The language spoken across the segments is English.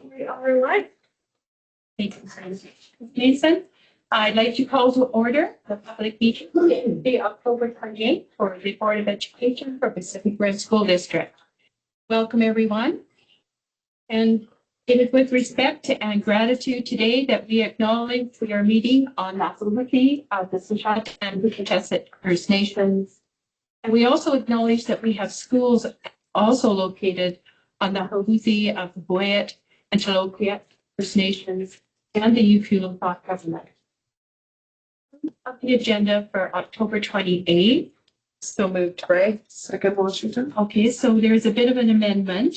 We are live. Thank you, Mason. I'd like to call to order the public meeting in the October 28th for the Board of Education for Pacific Rim School District. Welcome, everyone. And it is with respect and gratitude today that we acknowledge we are meeting on the sovereignty of the Sisseton and Wet'suwet'en First Nations. And we also acknowledge that we have schools also located on the Haluzi of the Boyet and Chaloquiet First Nations and the Ufu'luwat government. Of the agenda for October 28th. So moved, Ray. Second, Washington. Okay, so there's a bit of an amendment.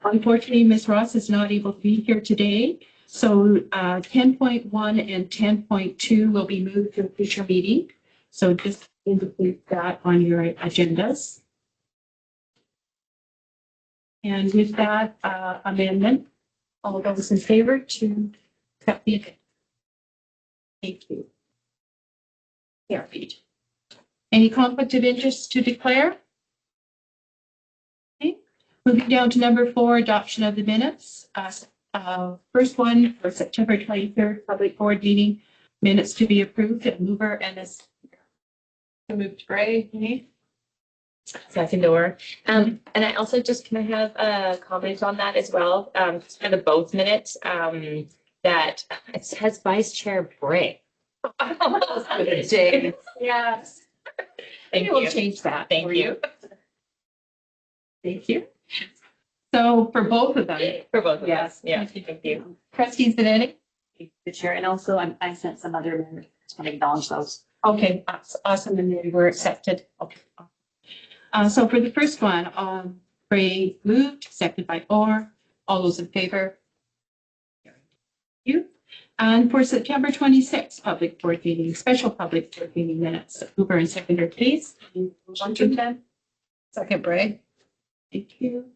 Unfortunately, Ms. Ross is not able to be here today. So 10.1 and 10.2 will be moved to a future meeting. So just indicate that on your agendas. And with that amendment, all those in favor to accept the agenda. Thank you. Carried. Any conflict of interest to declare? Okay. Moving down to number 4, adoption of the minutes. First one for September 23rd, public board meeting, minutes to be approved. A mover and a Moved, Ray. okay. Second door. And I also just, can I have a comment on that as well? Just for the both minutes, that it says Vice Chair Bray. Yes. Thank We'll you. change that. Thank for you. Thank you. So for both of them, For both of yes. us. Yeah, thank you. Trustees Zanetti? The chair, and also I sent some other amendments. Just want to acknowledge those. Okay, that's awesome, and they were accepted. Okay. So for the first one, Bray moved, seconded by Orr. All those in favor? Thank you. And for September 26th, public board meeting, special public board meeting minutes, mover and seconder, please. Washington. Second, Bray. Thank you.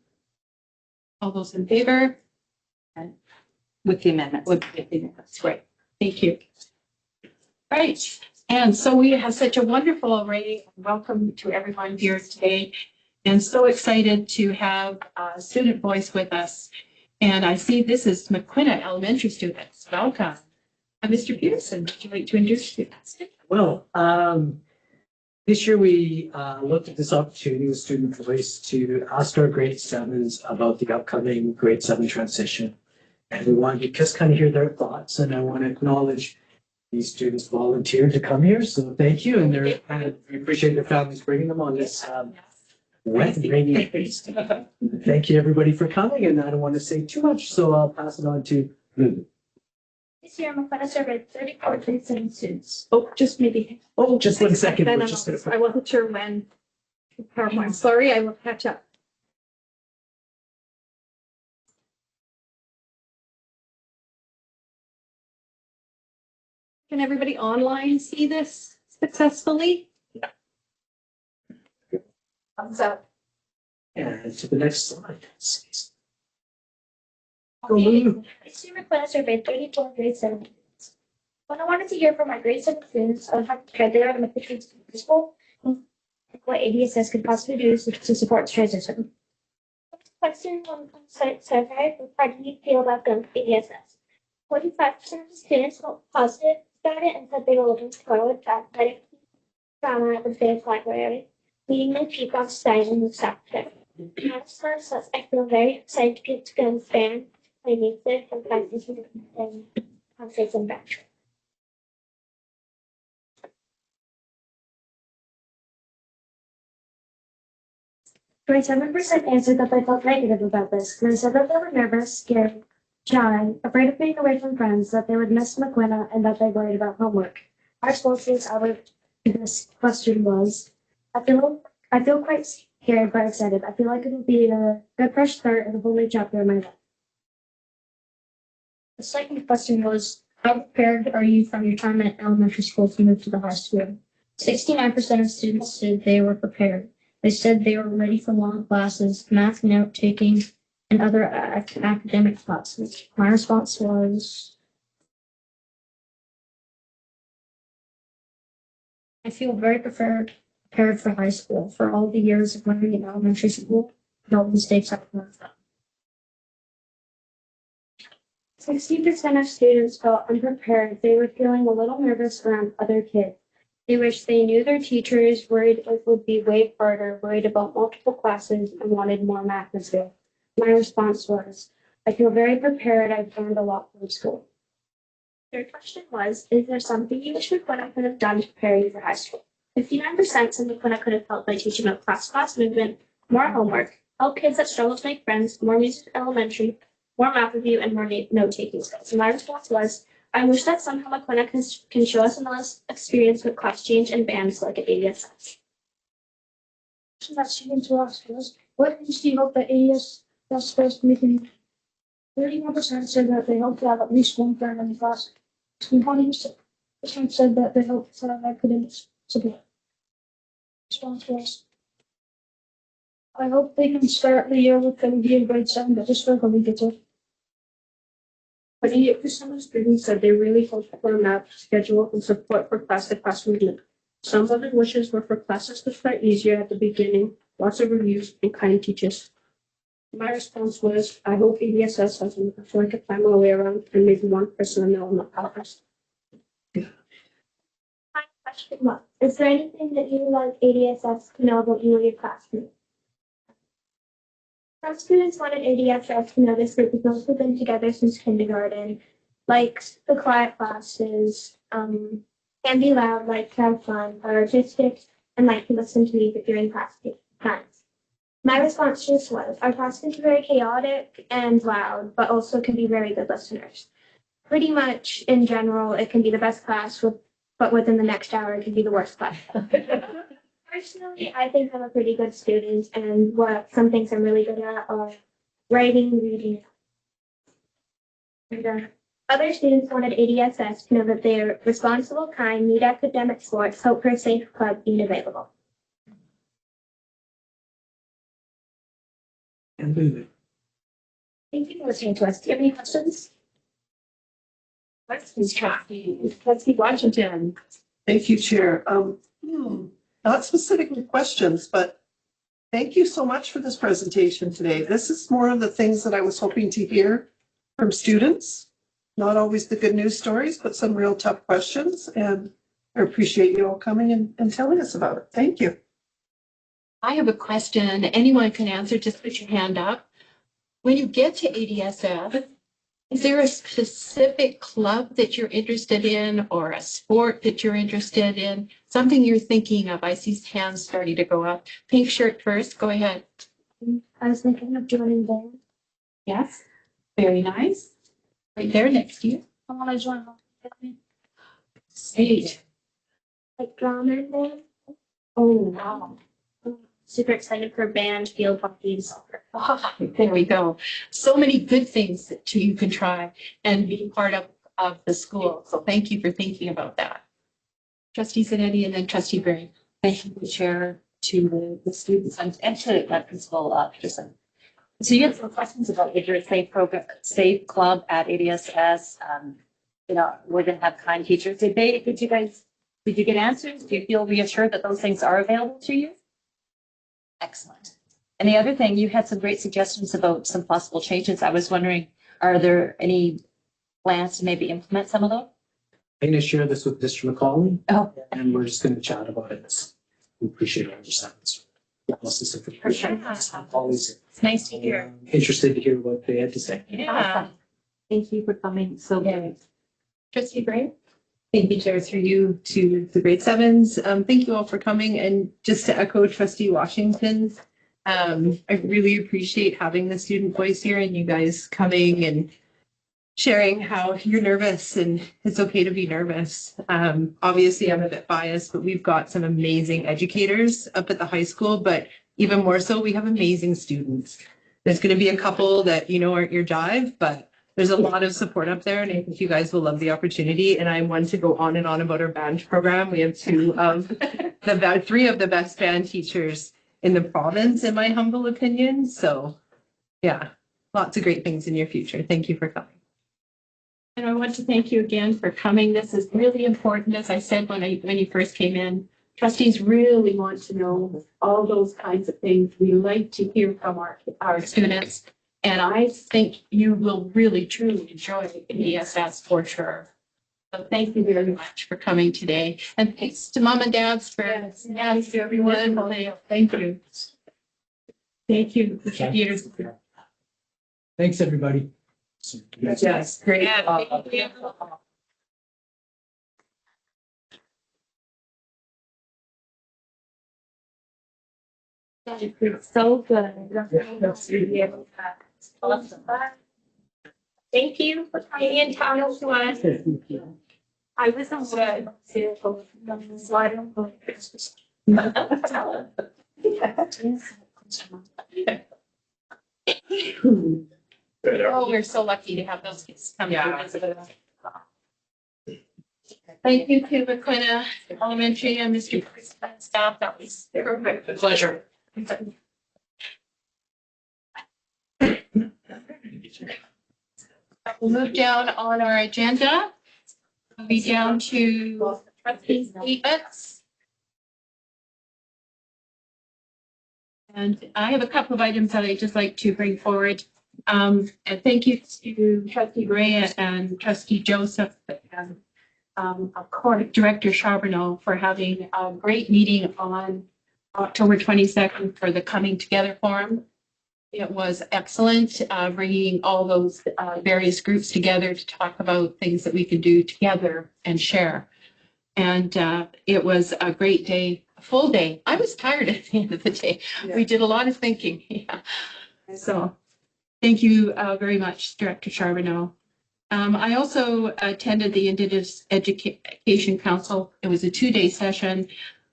All those in favor? With the amendments. That's great. Thank you. Right. And so we have such a wonderful array. Welcome to everyone here today. And so excited to have a student voice with us. And I see this is McQuina Elementary students. Welcome. Mr. Peterson, would you like to introduce students? Well, this year we looked at this opportunity with Student Voice to ask our grade 7s about the upcoming grade 7 transition. And we wanted to just kind of hear their thoughts. And I want to acknowledge these students volunteered to come here. So thank you. And we appreciate their families bringing them on this wet and rainy day. Thank you, everybody, for coming. And I don't want to say too much, so I'll pass it on to Lulu. This year, McQuina surveyed 34 grades and students. Just maybe. Oh, just 1 second. Then We're just gonna I wasn't sure when. PowerPoint. Sorry, I will catch up. Can everybody online see this successfully? Thumbs up. and to the next slide. Go, Okay. Lulu. This year, McQuina surveyed 34 grade 7 students. When I wanted to hear from my grade 7 students on how prepared they are to make the transition to school, and what ADSS could possibly do to support the transition. Question on site survey, how do you feel about the ADSS? 45% of the students felt positive about it and said they were looking forward to athletic drama at the Faith Library, meeting the people studying the subject. Honestly, so I feel very excited to get to go and band, play music, and practice and concerts and back. 27% answered that they felt negative about this, and they said that they were nervous, scared, shy, afraid of being away from friends, that they would miss McQuina, and that they worried about homework. Our responses out of this question was, I feel quite scared but excited. I feel like it will be a good fresh start and a whole new chapter in my life. The second question was, how prepared are you from your time at elementary school to move to the high school? 69% of students said they were prepared. They said they were ready for long classes, math note taking, and other academic classes. My response was, I feel very prepared for high school, for all the years of learning in elementary school, and all the mistakes I've learned from. 60% of students felt unprepared. They were feeling a little nervous around other kids. They wished they knew their teachers, worried it would be way harder, worried about multiple classes, and wanted more math material. My response was, I feel very prepared. I've learned a lot from school. Their question was, is there something you wish McClintock could have done to prepare you for high school? 59% said McClintock could have helped by teaching about class movement, more homework, help kids that struggle to make friends, more music in elementary, more math review, and more note-taking skills. And my response was, I wish that somehow McClintock can show us Anella's experience with class change and bands like at ADSS. That students were asked was, what things do you hope that ADSS first meeting? 31% said that they hope to have at least one friend in the class. 20% said that they hope to have academic support. Response was, I hope they can start the year with them being grade 7, but just struggle to get it. 28% of students said they really hoped for a math schedule and support for class-to-class movement. Some of their wishes were for classes to start easier at the beginning, lots of reviews, and kind teachers. My response was, I hope ADSS has an athletic plan all the way around and maybe one person in the element office. My question was, is there anything that you would like ADSS to know about you and your classmates? Some students wanted ADSS to know this group has also been together since kindergarten, likes the quiet classes, can be loud, like to have fun, are artistic, and like to listen to music during class times. My response to this was, our class can be very chaotic and loud, but also can be very good listeners. Pretty much in general, it can be the best class, but within the next hour, it can be the worst class. Personally, I think I'm a pretty good student, and some things I'm really good at are writing, reading. And other students wanted ADSS to know that they're responsible, kind, need academic sports, hope for a safe club being available. And Lulu. Thank you for listening to us. Do you have any questions? Questions, Trustee Washington. Thank you, Chair. Not specifically questions, but thank you so much for this presentation today. This is more of the things that I was hoping to hear from students. Not always the good news stories, but some real tough questions. And I appreciate you all coming and telling us about it. Thank you. I have a question. Anyone can answer. Just put your hand up. When you get to ADSF, is there a specific club that you're interested in or a sport that you're interested in? Something you're thinking of? I see hands starting to go up. Pink shirt first. Go ahead. I was thinking of joining band. Yes. Very nice. Right there next to you. I want to join Stage. like drama and band. Oh, wow. Super excited for band, field hockey, and soccer. Ah, there we go. So many good things that you can try and be part of the school. So thank you for thinking about that. Trustee Zanetti and then Trustee Berry. Thank you, Chair, to the students and to my principal, Peterson. So you had some questions about your safe program, safe club at ADSS. We're going to have kind teachers. Did you get answers? Do you feel reassured that those things are available to you? Excellent. And the other thing, you had some great suggestions about some possible changes. I was wondering, are there any plans to maybe implement some of those? I'm going to share this with Mr. McCauley, Oh, and we're just going to chat about it. We appreciate all your sense. For sure. Always It's nice to hear. interested to hear what they had to say. Yeah. awesome. Thank you for coming. So Yeah. Trustee Berry. Thank you, Chair, through you to the grade sevens. Thank you all for coming. And just to echo Trustee Washington's, I really appreciate having the student voice here and you guys coming and sharing how you're nervous and it's okay to be nervous. Obviously, I'm a bit biased, but we've got some amazing educators up at the high school, but even more so, we have amazing students. There's going to be a couple that, aren't your jive, but there's a lot of support up there, and I think you guys will love the opportunity. And I want to go on and on about our band program. We have three of the best band teachers in the province, in my humble opinion. So, yeah, lots of great things in your future. Thank you for coming. And I want to thank you again for coming. This is really important. As I said when you first came in, trustees really want to know all those kinds of things. We like to hear from our students. And I think you will really, truly enjoy ESS for sure. So thank you very much for coming today. And thanks to mom and dads for, yes, to everyone. Thank you. Thank you. Peters. Thanks, everybody. Yes, great. Yeah, thank you. It's so good. Awesome. Thank you for coming in town to us. I was on the slide. Oh, we're so lucky to have those kids come to visit us. Thank you to McQuina Elementary and Mr. Staff. That was perfect. Pleasure. We'll move down on our agenda. We'll be down to trustee statements. And I have a couple of items that I'd just like to bring forward. And thank you to trustee Gray and trustee Joseph and of course, Director Charbonneau for having a great meeting on October 22nd for the Coming Together Forum. It was excellent, bringing all those various groups together to talk about things that we can do together and share. And it was a great day, a full day. I was tired at the end of the day. Yeah. We did a lot of thinking. Yeah. So thank you very much, Director Charbonneau. I also attended the Indigenous Education Council. It was a 2-day session,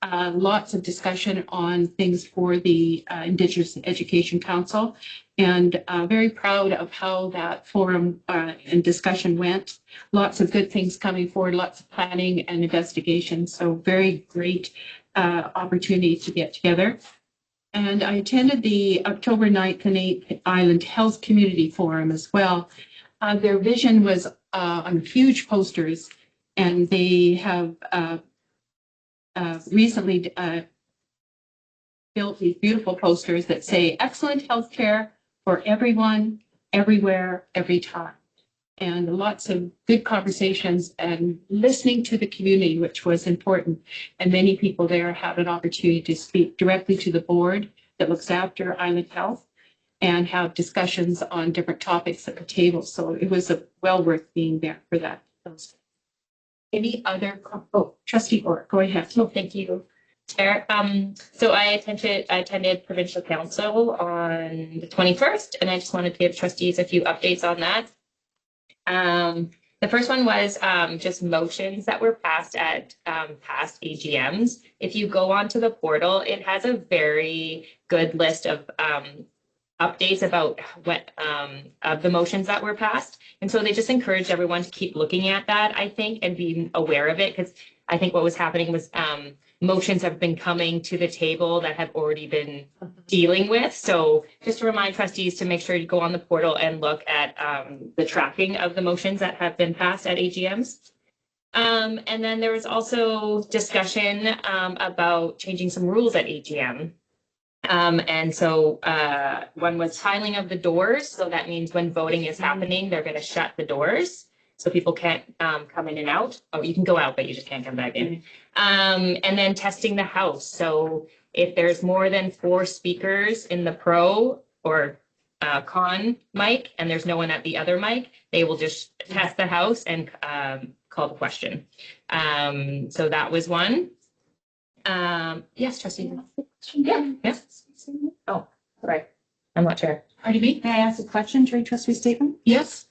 lots of discussion on things for the Indigenous Education Council, and very proud of how that forum and discussion went. Lots of good things coming forward, lots of planning and investigation. So very great opportunity to get together. And I attended the October 9th and 8th Island Health Community Forum as well. Their vision was on huge posters, and they have recently built these beautiful posters that say excellent healthcare for everyone, everywhere, every time. And lots of good conversations and listening to the community, which was important. And many people there had an opportunity to speak directly to the board that looks after Island Health and have discussions on different topics at the table. So it was well worth being there for that. Any other, trustee Orr, go ahead. Oh, thank you, Chair. So I attended provincial council on the 21st, and I just wanted to give trustees a few updates on that. The first one was just motions that were passed at past AGMs. If you go onto the portal, it has a very good list of updates about what of the motions that were passed. And so they just encouraged everyone to keep looking at that, I think, and be aware of it, because I think what was happening was motions have been coming to the table that have already been dealing with. So just to remind trustees to make sure you go on the portal and look at the tracking of the motions that have been passed at AGMs. And then there was also discussion about changing some rules at AGM. And so one was tiling of the doors. So that means when voting is happening, they're going to shut the doors. So people can't come in and out. Oh, you can go out, but you just can't come back in. And then testing the house. So if there's more than 4 speakers in the pro or con mic, and there's no one at the other mic, they will just test the house and call the question. So that was one. Yes, trustee. Yeah. Oh, sorry. I'm not sure. Pardon me? May I ask a question during trustee statement? Yes.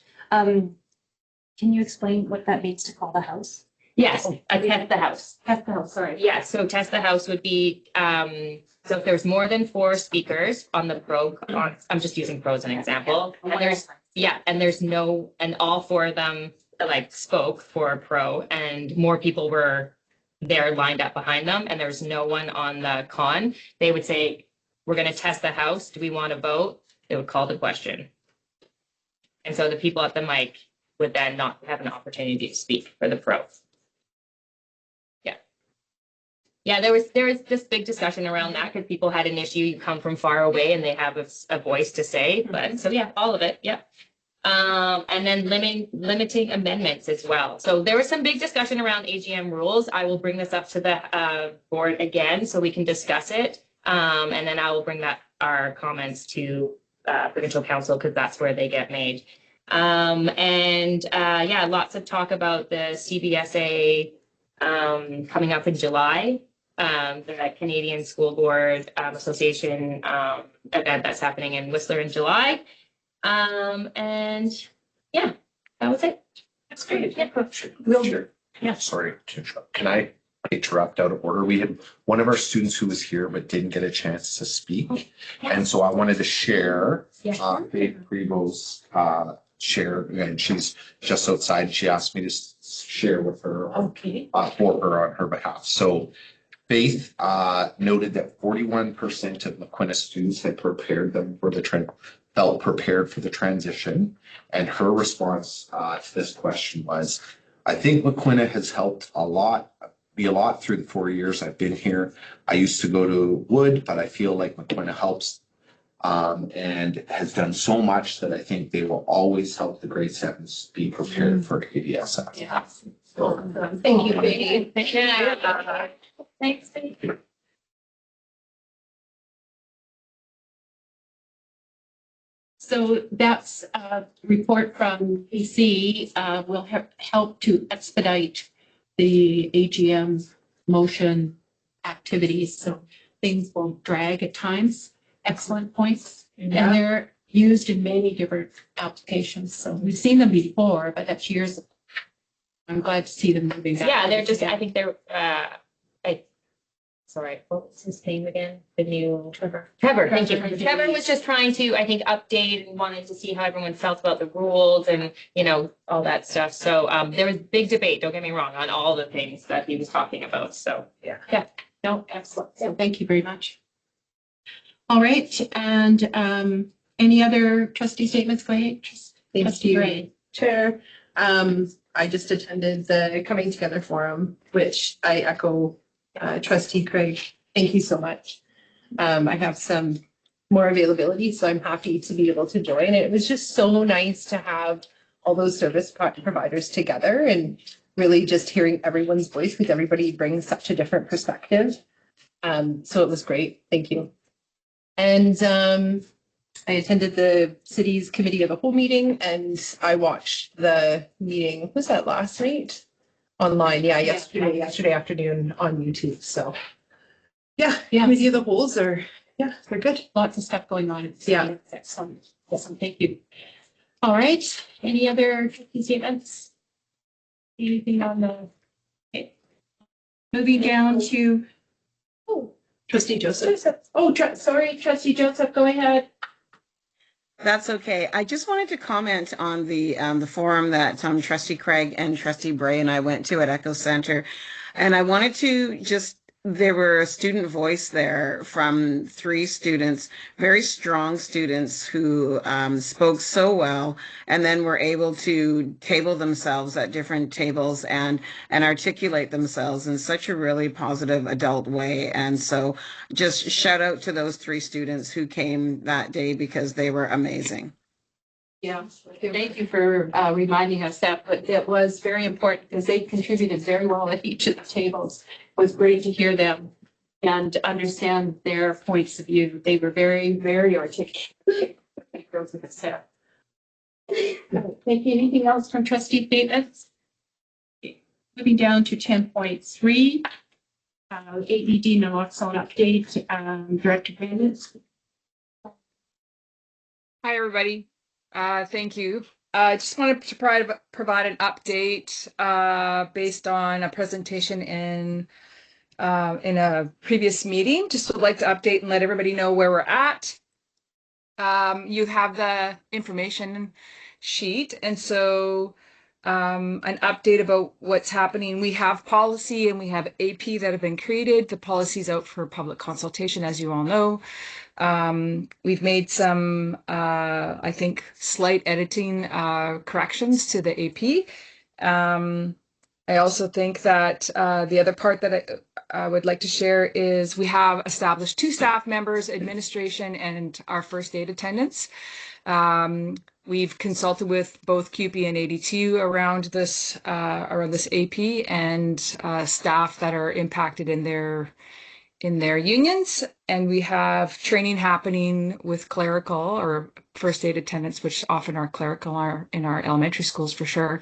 Can you explain what that means to call the house? Yes, test the house. Test the house, sorry. Yeah, so test the house would be, so if there's more than 4 speakers on the pro, I'm just using pro as an example. And there's no, and all 4 of them like spoke for a pro, and more people were there lined up behind them, and there's no one on the con. They would say, we're going to test the house. Do we want to vote? They would call the question. And so the people at the mic would then not have an opportunity to speak for the pro. Yeah. Yeah, there was this big discussion around that because people had an issue. You come from far away and they have a voice to say. But so yeah, all of it. Yeah. And then limiting amendments as well. So there was some big discussion around AGM rules. I will bring this up to the board again so we can discuss it. And then I will bring our comments to provincial council because that's where they get made. Yeah, lots of talk about the CBSA coming up in July. The Canadian School Board Association event that's happening in Whistler in July. And yeah, that was it. That's great. Yeah. Wilbur. Sorry to interrupt. Can I interrupt out of order? We had one of our students who was here but didn't get a chance to speak. And so I wanted to share Faith Prevo's share, and she's just outside. She asked me to share with her Okay. for her on her behalf. So Faith noted that 41% of McQuina students had prepared them for felt prepared for the transition. And her response to this question was, I think McQuina has helped be a lot through the 4 years I've been here. I used to go to Wood, but I feel like McQuina helps and has done so much that I think they will always help the grade 7s be prepared for ADSS. Yeah. Thank you, Faith. Yeah. Thanks, Faith. So that's a report from BC will help to expedite the AGM motion activities. So things will drag at times. Excellent points. And they're used in many different applications. So we've seen them before, but that's years ago. I'm glad to see them moving. Yeah, they're just, I think they're, sorry, what was his name again? The new Trevor, thank you. Trevor was just trying to, I think, update and wanted to see how everyone felt about the rules and, all that stuff. So there was big debate, don't get me wrong, on all the things that he was talking about. So, Yeah, no, excellent. So thank you very much. All right, and any other trustee statements, Clay? Thank Trustee you, Gray. Chair. I just attended the Coming Together Forum, which I echo Trustee Craig. Thank you so much. I have some more availability, so I'm happy to be able to join. It was just so nice to have all those service providers together and really just hearing everyone's voice because everybody brings such a different perspective. So it was great. Thank you. And I attended the city's committee of the whole meeting and I watched the meeting, was that last night? Online, yesterday afternoon on YouTube. So yeah, committee of the wholes are, they're good. Lots of stuff going on. Yeah. Excellent. Awesome. Thank you. All right. Any other trustee statements? Anything on the, okay. Moving down to, Trustee Joseph. sorry, trustee Joseph, go ahead. That's okay. I just wanted to comment on the forum that Trustee Craig and Trustee Bray and I went to at Echo Center. And I wanted to there were a student voice there from 3 students, very strong students who spoke so well and then were able to table themselves at different tables and articulate themselves in such a really positive adult way. And so just shout out to those 3 students who came that day because they were amazing. Yeah, thank you for reminding us that, but it was very important because they contributed very well at each of the tables. It was great to hear them and understand their points of view. They were very, very articulate. Thank you. Anything else from trustee statements? Moving down to 10.3, AED naloxone update, Director Brandon. Hi, everybody. Thank you. I just wanted to provide an update based on a presentation in a previous meeting. Just would like to update and let everybody know where we're at. You have the information sheet, and so an update about what's happening. We have policy and we have AP that have been created. The policy is out for public consultation, as you all know. We've made some, I think, slight editing corrections to the AP. I also think that the other part that I would like to share is we have established 2 staff members, administration, and our first aid attendants. We've consulted with both CUPE and ADTU around this AP and staff that are impacted in their unions, and we have training happening with clerical or first aid attendants, which often are clerical in our elementary schools for sure,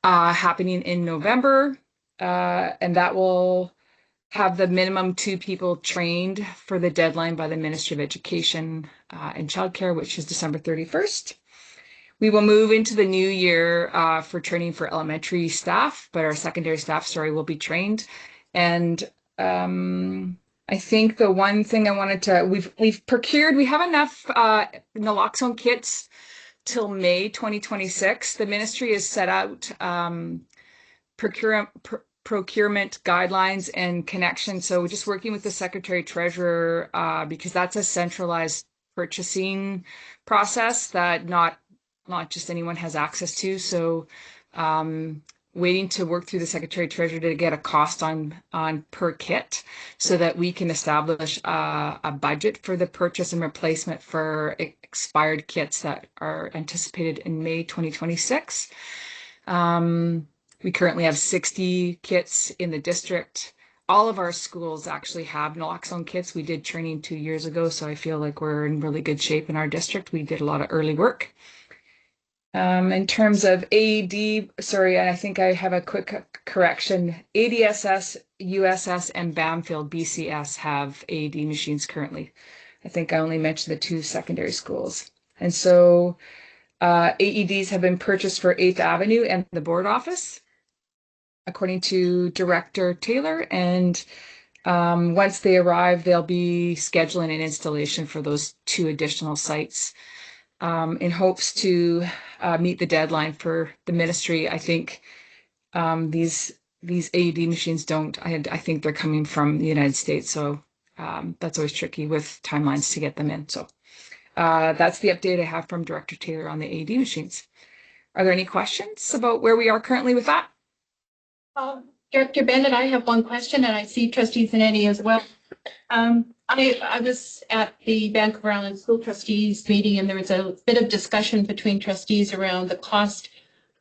happening in November, and that will have the minimum 2 people trained for the deadline by the Ministry of Education and Childcare, which is December 31st. We will move into the new year for training for elementary staff, but our secondary staff, will be trained. And I think the one thing I wanted to, we've procured, we have enough naloxone kits till May 2026. The ministry has set out procurement guidelines and connections. So we're just working with the Secretary Treasurer because that's a centralized purchasing process that not just anyone has access to. So waiting to work through the Secretary Treasurer to get a cost on per kit so that we can establish a budget for the purchase and replacement for expired kits that are anticipated in May 2026. We currently have 60 kits in the district. All of our schools actually have naloxone kits. We did training 2 years ago, so I feel like we're in really good shape in our district. We did a lot of early work. In terms of AED, sorry, and I think I have a quick correction. ADSS, USS, and Bamfield BCS have AED machines currently. I think I only mentioned the 2 secondary schools. And so AEDs have been purchased for 8th Avenue and the board office, according to Director Taylor. And once they arrive, they'll be scheduling an installation for those 2 additional sites in hopes to meet the deadline for the ministry. I think these AED machines I think they're coming from the United States. So that's always tricky with timelines to get them in. So that's the update I have from Director Taylor on the AED machines. Are there any questions about where we are currently with that? Director Bennett, I have one question, and I see Trustee Zanetti as well. I was at the Vancouver Island School Trustees meeting, and there was a bit of discussion between trustees around the cost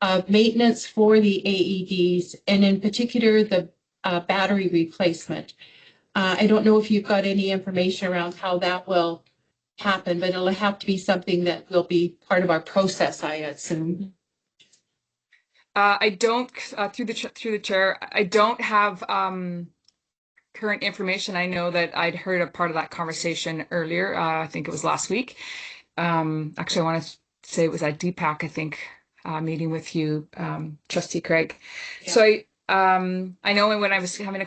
of maintenance for the AEDs, and in particular, the battery replacement. I don't know if you've got any information around how that will happen, but it'll have to be something that will be part of our process, I assume. I don't, through the chair, I don't have current information. I know that I'd heard a part of that conversation earlier. I think it was last week. Actually, I want to say it was at DPAC, I think, meeting with you, Trustee Craig. Yeah. So I know when I was having a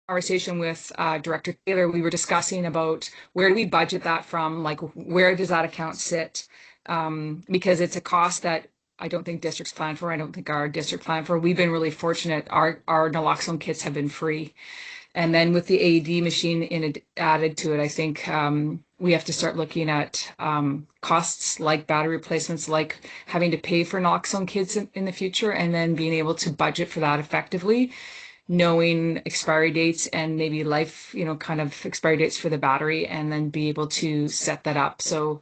conversation with Director Taylor, we were discussing about where do we budget that from, like where does that account sit? Because it's a cost that I don't think districts plan for. I don't think our district plan for. We've been really fortunate. Our naloxone kits have been free. And then with the AED machine added to it, I think we have to start looking at costs like battery replacements, like having to pay for naloxone kits in the future, and then being able to budget for that effectively, knowing expiry dates and maybe life, kind of expiry dates for the battery, and then be able to set that up. So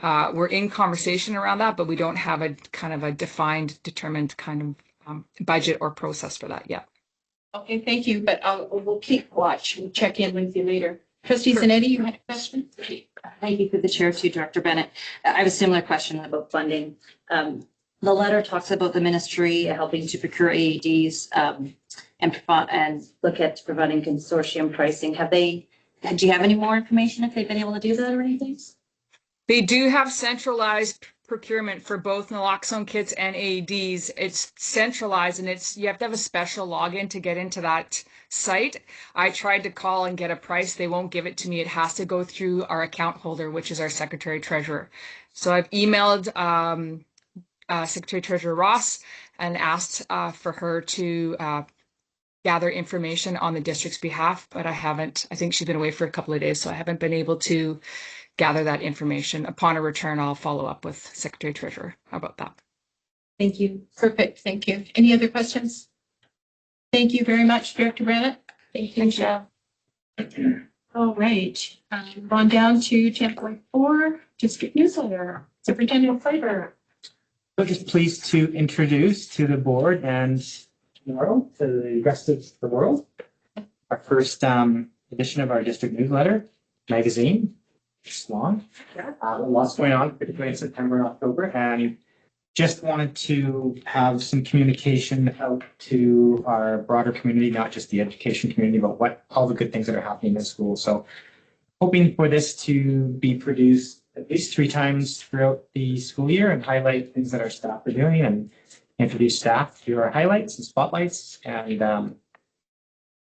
we're in conversation around that, but we don't have a kind of a defined, determined kind of budget or process for that yet. Okay, thank you, but we'll keep watch. We'll check in with you later. Trustee Zanetti, you had a question? Thank you for the chair too, Director Bennett. I have a similar question about funding. The letter talks about the ministry helping to procure AEDs and look at providing consortium pricing. Do you have any more information if they've been able to do that or anything? They do have centralized procurement for both naloxone kits and AEDs. It's centralized, and you have to have a special login to get into that site. I tried to call and get a price. They won't give it to me. It has to go through our account holder, which is our Secretary Treasurer. So I've emailed Secretary Treasurer Ross and asked for her to gather information on the district's behalf, but I think she's been away for a couple of days, so I haven't been able to gather that information. Upon a return, I'll follow up with Secretary Treasurer about that. Thank you. Perfect, thank you. Any other questions? Thank you very much, Director Brannett. Thank you, Michelle. All right, on down to 10.4, district newsletter. Superintendent Flavor. So just pleased to introduce to the board and tomorrow to the rest of the world, our first edition of our district newsletter magazine. It's long. Lots going on, particularly in September and October, and just wanted to have some communication out to our broader community, not just the education community, but what all the good things that are happening in school. So hoping for this to be produced at least 3 times throughout the school year and highlight things that our staff are doing and introduce staff to our highlights and spotlights. And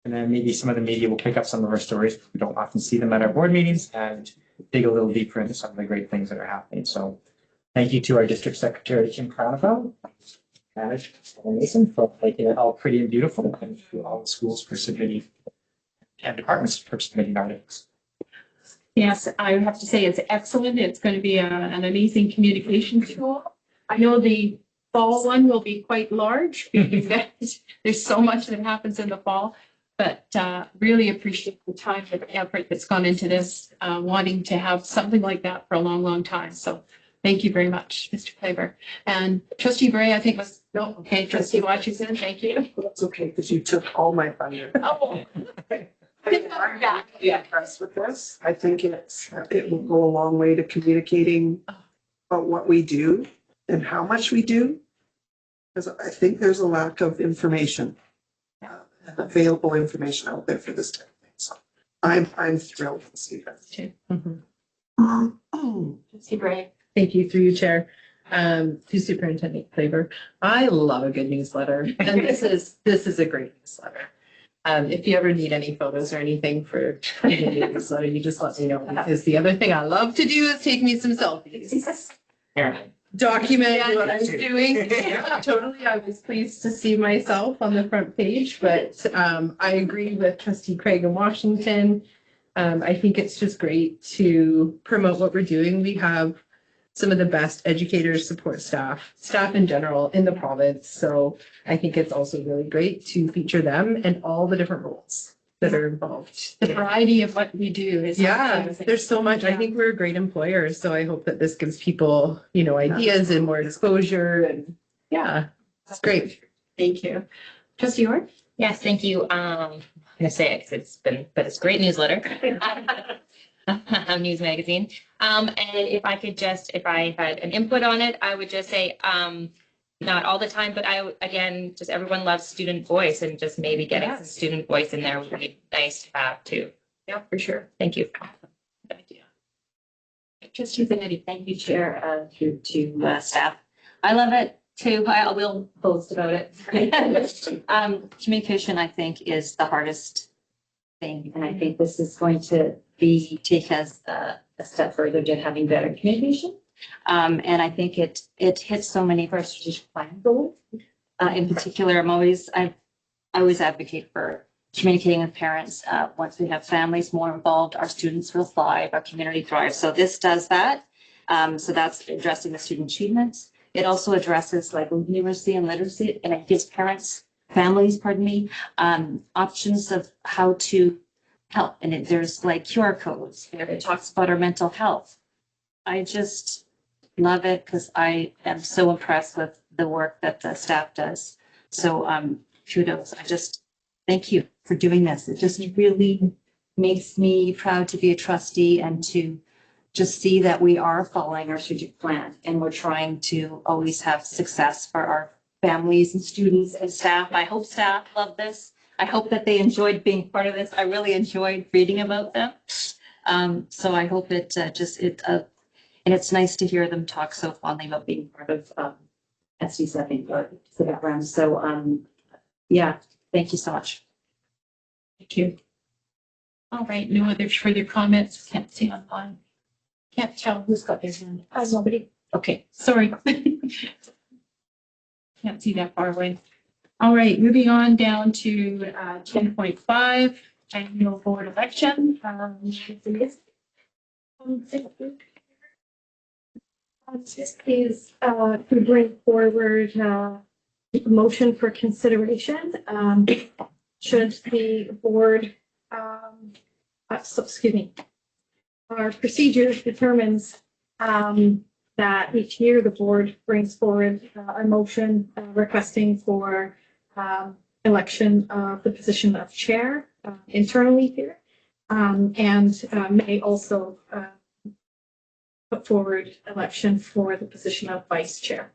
then maybe some of the media will pick up some of our stories. We don't often see them at our board meetings and dig a little deeper into some of the great things that are happening. So thank you to our district secretary, Kim Craneville, and Mason for making it all pretty and beautiful, and to all the schools for submitting and departments for submitting articles. Yes, I have to say it's excellent. It's going to be an amazing communication tool. I know the fall one will be quite large because there's so much that happens in the fall, but really appreciate the time and the effort that's gone into this, wanting to have something like that for a long, long time. So thank you very much, Mr. Claver. And Trustee Bray, I think was, no, okay, Trustee Washington, thank you. That's okay, because you took all my thunder. Oh. I'm really impressed with this. I think it will go a long way to communicating about what we do and how much we do. Because I think there's a lack of information, available information out there for this type of thing. So I'm thrilled to see that. Trustee Bray. Thank you through you, Chair. To Superintendent Claver. I love a good newsletter, and this is a great newsletter. If you ever need any photos or anything for the newsletter, you just let me know. Because the other thing I love to do is take me some selfies. Document what I'm doing. Yeah, totally. I was pleased to see myself on the front page, but I agree with Trustee Craig in Washington. I think it's just great to promote what we're doing. We have some of the best educators, support staff in general in the province. So I think it's also really great to feature them and all the different roles that are involved. The variety of what we do is. There's so much. I think we're a great employer. So I hope that this gives people, ideas and more exposure. And it's great. Thank you. Trustee Orr? Yes, thank you. I'm gonna say it because it's a great newsletter. News magazine. And if I had an input on it, I would just say, not all the time, but just everyone loves student voice, and just maybe getting some student voice in there would be nice to have too. Yeah, for sure. Thank you. Good idea. Trustee Zanetti. Thank you, Chair, to staff. I love it too. I will post about it. Communication, I think, is the hardest thing, and I think this is going to take us a step further to having better communication. And I think it hits so many of our strategic plan goals. In particular, I always advocate for communicating with parents. Once we have families more involved, our students will thrive, our community thrives. So this does that. So that's addressing the student achievements. It also addresses like numeracy and literacy, and it gives families, options of how to help. And there's like QR codes. It talks about our mental health. I just love it because I am so impressed with the work that the staff does. So kudos. I just thank you for doing this. It just really makes me proud to be a trustee and to just see that we are following our strategic plan and we're trying to always have success for our families and students and staff. I hope staff love this. I hope that they enjoyed being part of this. I really enjoyed reading about them. So I hope and it's nice to hear them talk so fondly about being part of SD7 program. So thank you so much. Thank you. All right, no other further comments. Can't see online. Can't tell who's got their hand. Nobody. Okay, sorry. Can't see that far away. All right, moving on down to 10.5, annual board election. This is to bring forward a motion for consideration. Should the board, excuse me, our procedure determines that each year the board brings forward a motion requesting for election of the position of chair internally here, and may also put forward election for the position of vice chair.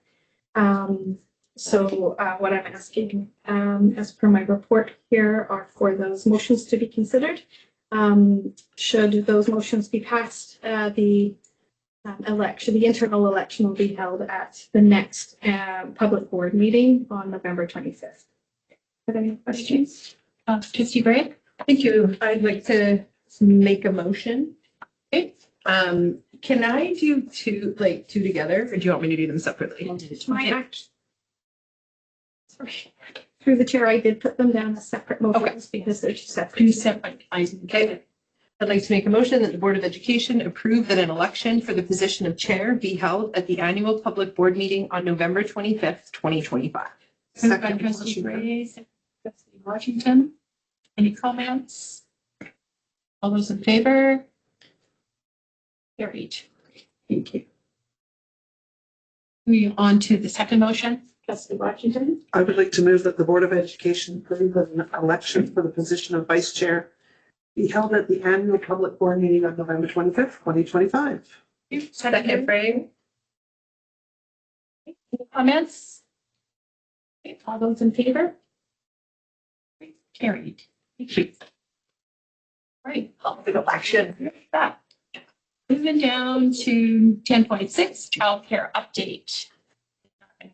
So what I'm asking, as per my report here, are for those motions to be considered. Should those motions be passed, the internal election will be held at the next public board meeting on November 25th. Are there any questions? Trustee Gray? Thank you. I'd like to make a motion. Okay. Can I do two together, or do you want me to do them separately? My act. Sorry. Through the chair, I did put them down as separate motions because they're Two separate items. Okay. I'd like to make a motion that the Board of Education approve that an election for the position of chair be held at the annual public board meeting on November 25th, 2025. Moved by Trustee Gray, second by Trustee Washington. Any comments? All those in favor? Carried. Thank you. Moving on to the second motion. Trustee Washington. I would like to move that the Board of Education approve that an election for the position of vice chair be held at the annual public board meeting on November 25th, 2025. Second frame. Any comments? Okay, all those in favor? Carried. Thank you. All right, public election. That. Moving down to 10.6, childcare update. Do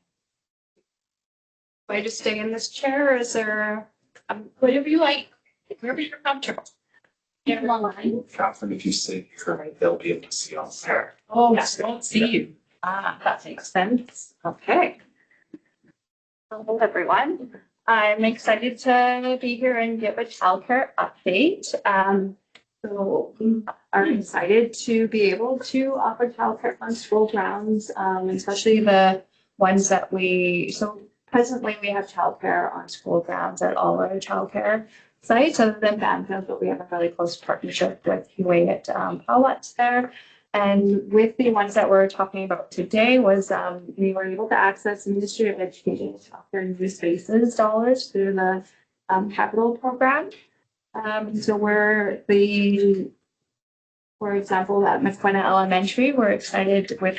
I just stay in this chair, or is there Whatever you like, wherever you're comfortable. a line? Catherine, if you sit here, they'll be able to see us. Oh, yes, I won't see you. That makes sense. Okay. Hello, everyone. I'm excited to be here and give a childcare update. So we are excited to be able to offer childcare on school grounds, especially the ones that so presently we have childcare on school grounds at all our childcare sites other than Banfield, but we have a really close partnership with Huey at Powatts there. And with the ones that we're talking about today was we were able to access Ministry of Education childcare new spaces dollars through the capital program. So for example, at McQuina Elementary, we're excited with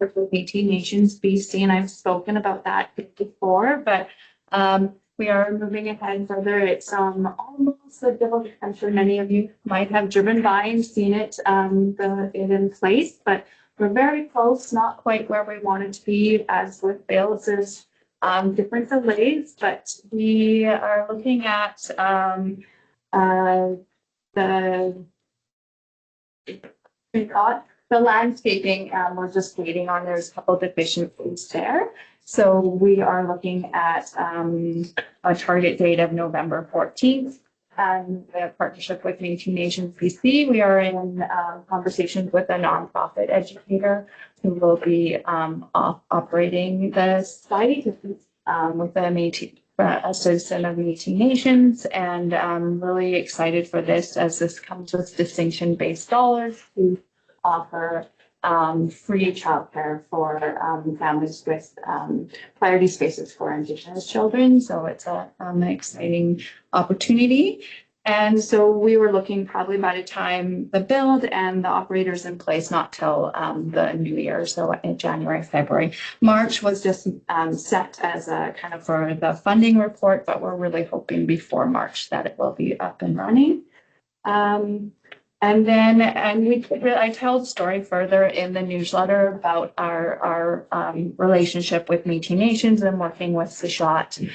Métis Nations BC, and I've spoken about that before, but we are moving ahead further. It's almost a village. I'm sure many of you might have driven by and seen it, in place, but we're very close, not quite where we wanted to be, as with Bales, there's different delays, but we are looking at the landscaping, we're just waiting on, there's a couple of deficiencies there. So we are looking at a target date of November 14th. And the partnership with Métis Nations BC, we are in conversations with a nonprofit educator who will be operating the site with the Métis, a citizen of Métis Nations, and I'm really excited for this as this comes with distinction-based dollars to offer free childcare for families with priority spaces for Indigenous children. So it's an exciting opportunity. And so we were looking probably by the time the build and the operators in place, not till the new year. So in January, February, March was just set as a kind of for the funding report, but we're really hoping before March that it will be up and running. I tell the story further in the newsletter about our relationship with Métis Nations and working with Sashot.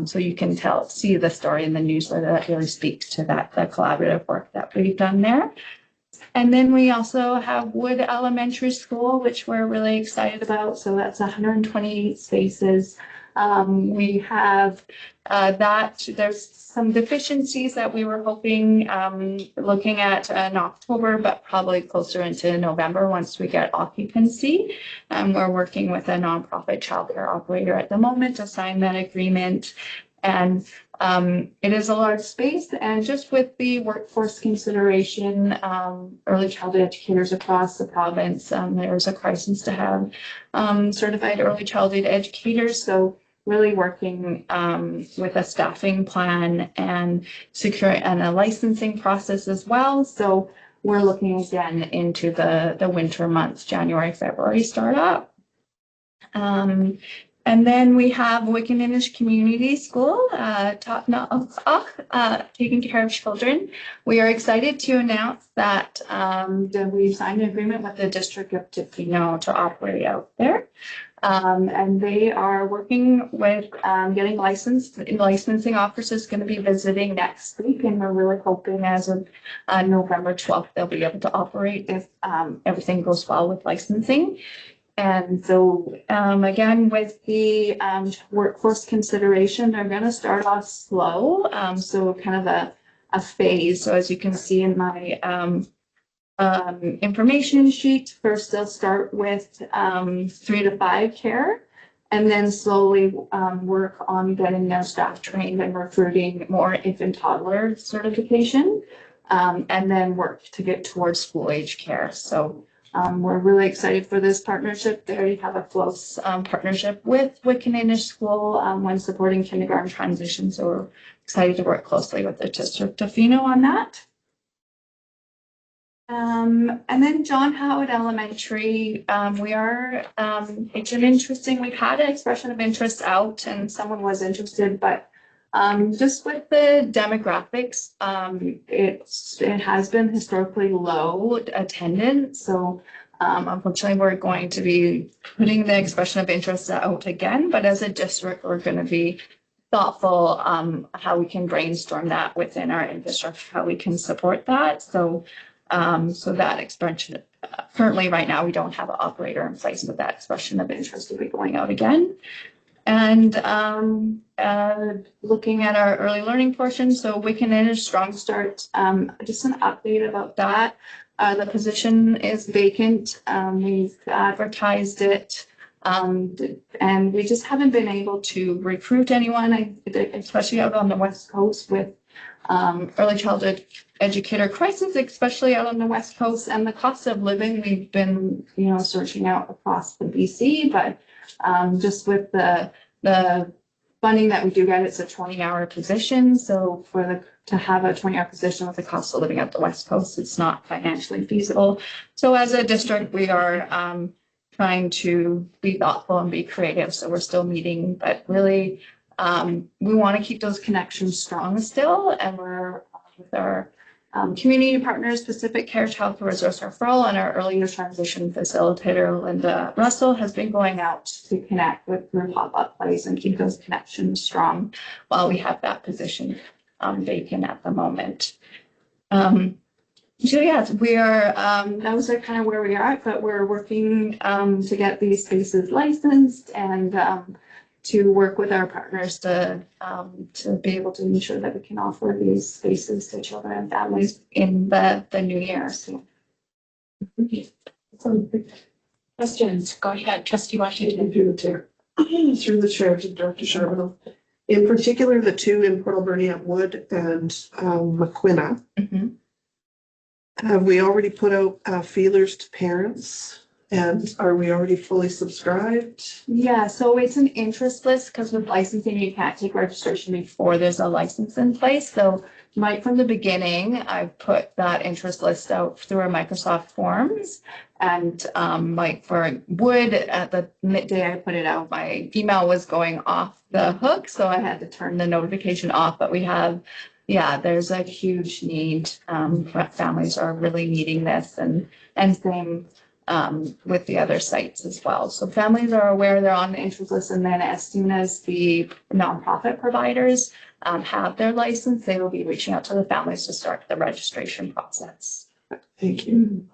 So you can see the story in the newsletter that really speaks to the collaborative work that we've done there. And then we also have Wood Elementary School, which we're really excited about. So that's 128 spaces. We have that there's some deficiencies that we were hoping, looking at in October, but probably closer into November once we get occupancy. We're working with a nonprofit childcare operator at the moment to sign that agreement. And it is a large space, and just with the workforce consideration, early childhood educators across the province, there's a crisis to have certified early childhood educators. So really working with a staffing plan and a licensing process as well. So we're looking again into the winter months, January, February startup. And then we have Wickaninnish Community School, taking care of children. We are excited to announce that we've signed an agreement with the District of Tofino to operate out there. And they are working with getting licensed. Licensing officer is going to be visiting next week, and we're really hoping as of November 12th, they'll be able to operate if everything goes well with licensing. And so, again, with the workforce consideration, they're going to start off slow. So kind of a phase. So as you can see in my information sheet, first they'll start with 3 to 5 care, and then slowly work on getting their staff trained and recruiting more infant toddler certification, and then work to get towards school age care. So we're really excited for this partnership. They already have a close partnership with Wickaninnish School when supporting kindergarten transition. So we're excited to work closely with the District of Tofino on that. And then John Howard Elementary, it's an interesting, we've had an expression of interest out and someone was interested, but just with the demographics, it has been historically low attendance. So unfortunately, we're going to be putting the expression of interest out again, but as a district, we're going to be thoughtful how we can brainstorm that within our infrastructure, how we can support that. So that expression, currently right now, we don't have an operator in place, but that expression of interest will be going out again. And looking at our early learning portion, so Wickaninnish Strong Start, just an update about that. The position is vacant. We've advertised it, and we just haven't been able to recruit anyone, especially out on the West Coast with early childhood educator crisis, especially out on the West Coast, and the cost of living. We've been, searching out across the BC, but just with the funding that we do get, it's a 20-hour position. So to have a 20-hour position with the cost of living at the West Coast, it's not financially feasible. So as a district, we are trying to be thoughtful and be creative. So we're still meeting, but really we want to keep those connections strong still. And we're with our community partners, Pacific Care Child Resource Referral, and our early years transition facilitator, Linda Russell, has been going out to connect with through pop-up plays and keep those connections strong while we have that position vacant at the moment. So yes, we are, those are kind of where we are, but we're working to get these spaces licensed and to work with our partners to be able to ensure that we can offer these spaces to children and families in the new year. So, questions? Go ahead, Trustee Washington. Through the chair to Director Charbonneau. In particular, the two in Port Alberni at Wood and Maquina. Mm-hmm. Have we already put out feelers to parents? And are we already fully subscribed? Yeah, so it's an interest list because with licensing, you can't take registration before there's a license in place. So right from the beginning, I put that interest list out through our Microsoft Forms. And like for Wood, at the midday I put it out, my email was going off the hook. So I had to turn the notification off. But we have, there's a huge need. Families are really needing this, and same with the other sites as well. So families are aware they're on the interest list, and then as soon as the nonprofit providers have their license, they will be reaching out to the families to start the registration process. Thank you.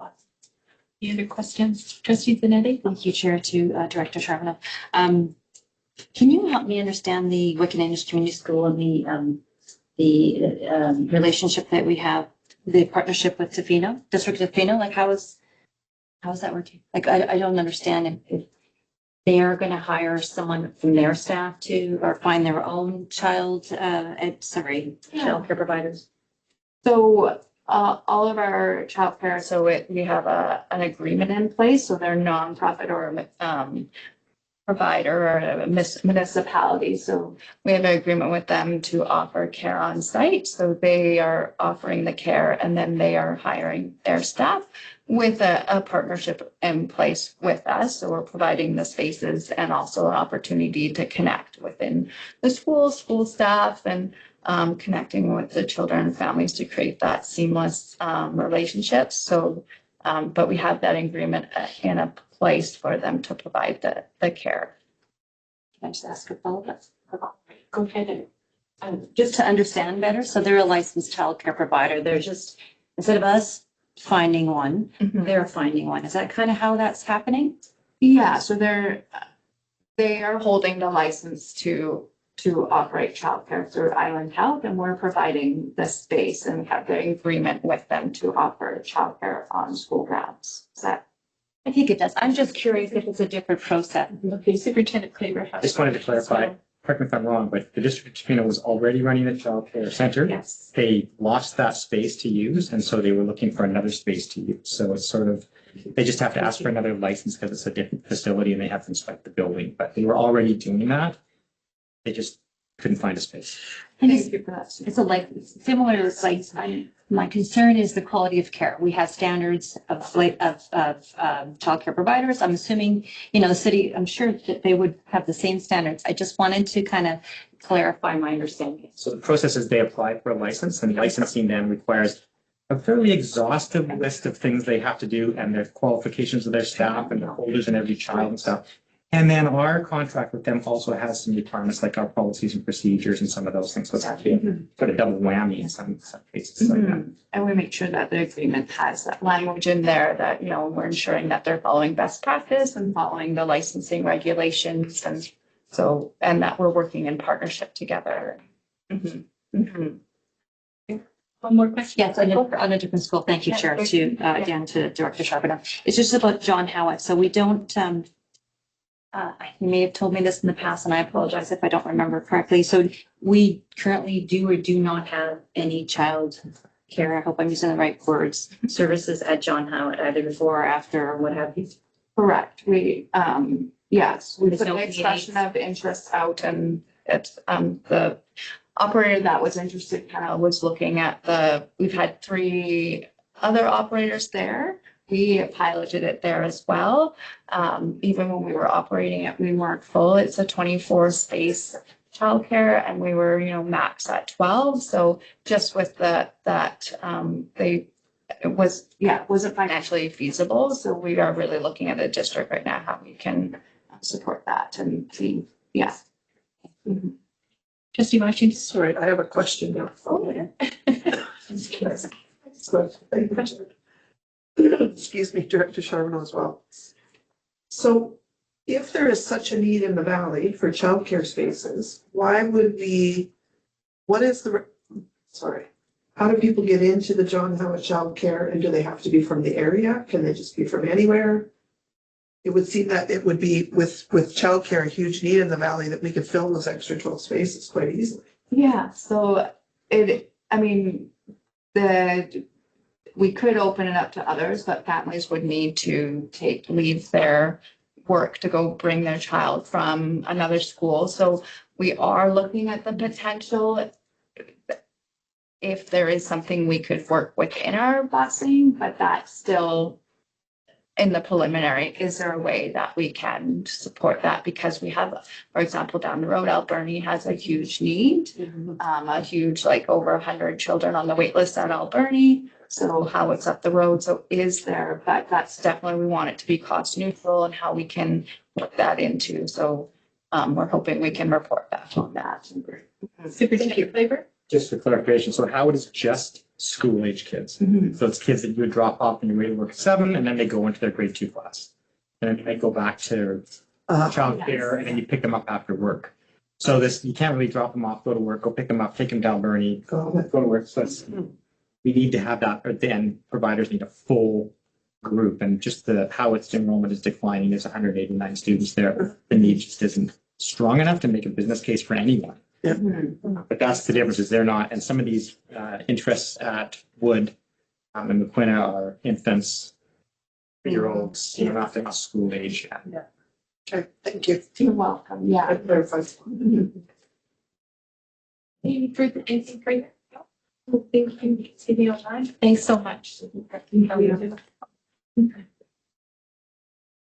Any other questions? Trustee Zanetti? Thank you, Chair, to Director Charbonneau. Can you help me understand the Wicked English Community School and the relationship that we have, the partnership with Tofino, District Tofino? Like, how is that working? Like, I don't understand if they are going to hire someone from their staff to, or find their own child care providers. So all of our childcare, we have an agreement in place, so they're nonprofit or provider or a municipality. So we have an agreement with them to offer care on site. So they are offering the care and then they are hiring their staff with a partnership in place with us. So we're providing the spaces and also an opportunity to connect within the school staff and connecting with the children and families to create that seamless relationship. So, but we have that agreement in a place for them to provide the care. Can I just ask a follow-up? Go ahead. Just to understand better, so they're a licensed child care provider. They're just, instead of us finding one, they're finding one. Is that kind of how that's happening? Yeah, so they are holding the license to operate childcare through Island Health, and we're providing the space and we have the agreement with them to offer childcare on school grounds. Is that? I think it does. I'm just curious if it's a different process. Okay, Superintendent Claver has. Just wanted to clarify, correct me if I'm wrong, but the District of Tofino was already running a child care center. Yes. They lost that space to use, and so they were looking for another space to use. So it's sort of, they just have to ask for another license because it's a different facility and they have to inspect the building. But they were already doing that. They just couldn't find a space. And Thank you for that. it's similar, like, my concern is the quality of care. We have standards of childcare providers. I'm assuming, the city, I'm sure that they would have the same standards. I just wanted to kind of clarify my understanding. So the process is they apply for a license, and licensing then requires a fairly exhaustive list of things they have to do and their qualifications of their staff and the holders and every child and stuff. And then our contract with them also has some requirements like our policies and procedures and some of those things. So it's actually a sort of double whammy in some cases like that. And we make sure that the agreement has that language in there that, we're ensuring that they're following best practice and following the licensing regulations. And so, and that we're working in partnership together. One more question. Yes, on a different school. Thank you, Chair, again, to Director Charbonneau. It's just about John Howitt. So we don't, you may have told me this in the past, and I apologize if I don't remember correctly. So we currently do or do not have any child care, I hope I'm using the right words, services at John Howitt, either before or after, or what have you. Correct. We, yes, we There's put no an expression of interest out, and it's, the operator that was interested kind of was looking at we've had 3 other operators there. We piloted it there as well. Even when we were operating it, we weren't full. It's a 24 space childcare, and we were, max at 12. So just with it wasn't financially feasible. So we are really looking at the district right now, how we can support that and see. Yeah. Trustee Washington. Sorry, I have a question now. Excuse me, Director Charbonneau as well. So if there is such a need in the valley for childcare spaces, how do people get into the John Howitt childcare, and do they have to be from the area? Can they just be from anywhere? It would seem that it would be with childcare a huge need in the valley that we could fill those extra 12 spaces quite easily. Yeah. So we could open it up to others, but families would need to leave their work to go bring their child from another school. So we are looking at the potential if there is something we could work within our busing, but that's still in the preliminary. Is there a way that we can support that? Because we have, for example, down the road, Alberni has a huge need, a huge, over 100 children on the wait list at Alberni. So how it's up the road. So is there, but that's definitely, we want it to be cost neutral and how we can work that into. So we're hoping we can report back on that. Superintendent Claver. Just for clarification, so Howard is just school age kids. So it's kids that you would drop off in your way to work at 7, and then they go into their grade 2 class. And then they go back to childcare, and then you pick them up after work. So this, you can't really drop them off, go to work, go pick them up, take them down Bernie, go to work. So it's, we need to have that, or then providers need a full group, and just how its enrollment is declining. There's 189 students there. The need just isn't strong enough to make a business case for anyone. Yeah. But that's the difference, is they're not, and some of these interests at Wood and McQuina are infants, 3-year-olds, nothing school age yet. Okay, thank you. You're welcome. Yeah. That clarifies. Anything further? No? Thank you. See you online. Thanks so much.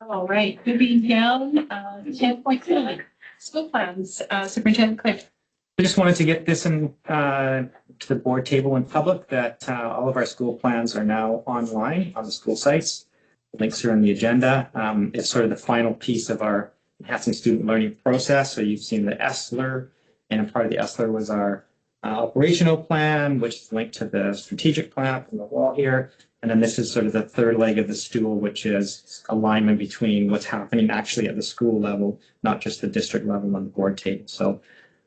All right, moving down, 10.7, school plans, Superintendent Cliff. I just wanted to get this in to the board table in public, that all of our school plans are now online on the school sites. Links are in the agenda. It's sort of the final piece of our enhancing student learning process. So you've seen the ESLR, and a part of the ESLR was our operational plan, which is linked to the strategic plan from the wall here. And then this is sort of the third leg of the stool, which is alignment between what's happening actually at the school level, not just the district level on the board table. So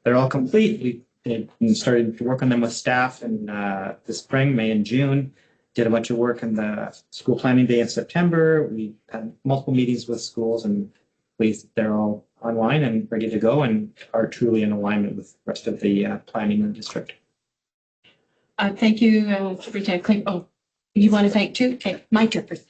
they're all complete. We started to work on them with staff in the spring, May and June. Did a bunch of work in the school planning day in September. We had multiple meetings with schools, and pleased that they're all online and ready to go and are truly in alignment with the rest of the planning in the district. Thank you, Superintendent Cliff. Oh, you want to thank too? Okay, my turn first.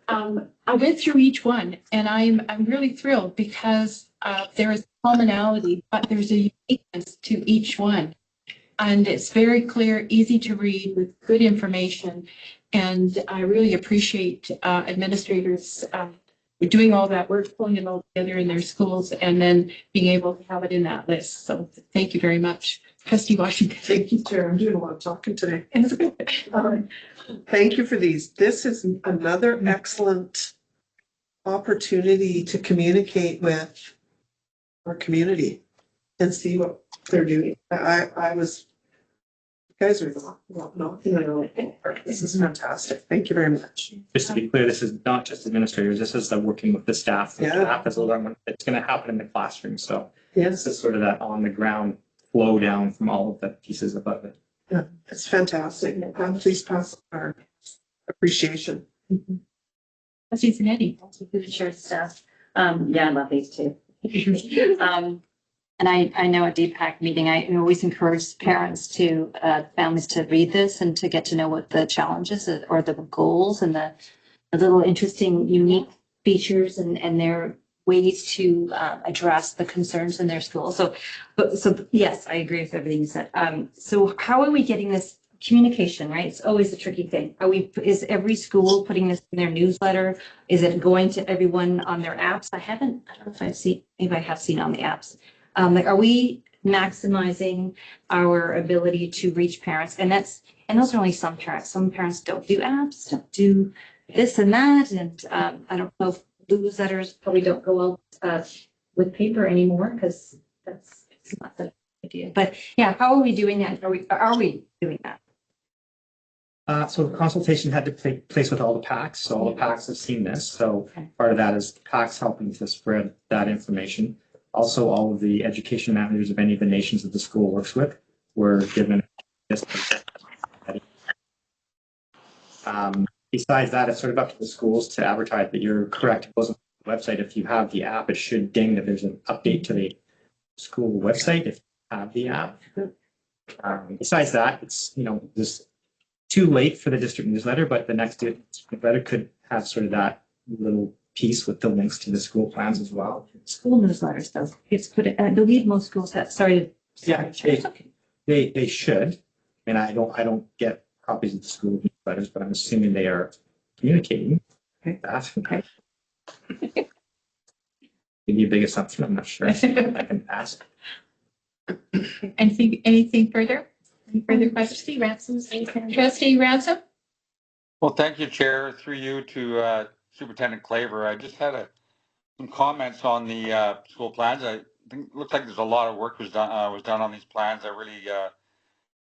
I went through each one, and I'm really thrilled because there is commonality, but there's a uniqueness to each one. And it's very clear, easy to read with good information. And I really appreciate administrators doing all that work, pulling it all together in their schools, and then being able to have it in that list. So thank you very much. Trustee Washington. Thank you, Chair. I'm doing a lot of talking today. Thank you for these. This is another excellent opportunity to communicate with our community and see what they're doing. I was, you guys are knocking it out of the park. This is fantastic. Thank you very much. Just to be clear, this is not just administrators. This is the working with the staff. The Yeah. staff is learning. It's going to happen in the classroom. So Yes, this is sort of that on the ground flow down from all of the pieces above it. yeah, it's fantastic. Please pass our appreciation. Trustee Zanetti. Thank you for the shared staff. Yeah, I love these too. And I know at DPAC meeting, I always encourage parents to, families to read this and to get to know what the challenges or the goals and the little interesting, unique features and their ways to address the concerns in their school. So yes, I agree with everything you said. So how are we getting this communication, right? It's always a tricky thing. Is every school putting this in their newsletter? Is it going to everyone on their apps? I don't know if I've seen, maybe I have seen on the apps. Are we maximizing our ability to reach parents? And those are only some parents. Some parents don't do apps, don't do this and that. And I don't know if newsletters probably don't go out with paper anymore because it's not the idea. But yeah, how are we doing that? Are we doing that? So the consultation had to take place with all the PACs. So all the PACs have seen this. So part of that is PACs helping to spread that information. Also, all of the education managers of any of the nations that the school works with were given this. Besides that, it's sort of up to the schools to advertise, but you're correct. It goes on the website. If you have the app, it should ding that there's an update to the school website if you have the app. Besides that, it's, just too late for the district newsletter, but the next newsletter could have sort of that little piece with the links to the school plans as well. School newsletters though. It's put it, I believe most schools have started. Yeah, they should. And I don't get copies of the school newsletters, but I'm assuming they are communicating. That. Okay. Maybe a big assumption. I'm not sure. I can ask. Anything further? Any further questions? Trustee Ransom? Well, thank you, Chair. Through you to Superintendent Claver. I just had some comments on the school plans. I think it looks like there's a lot of work was done on these plans. I really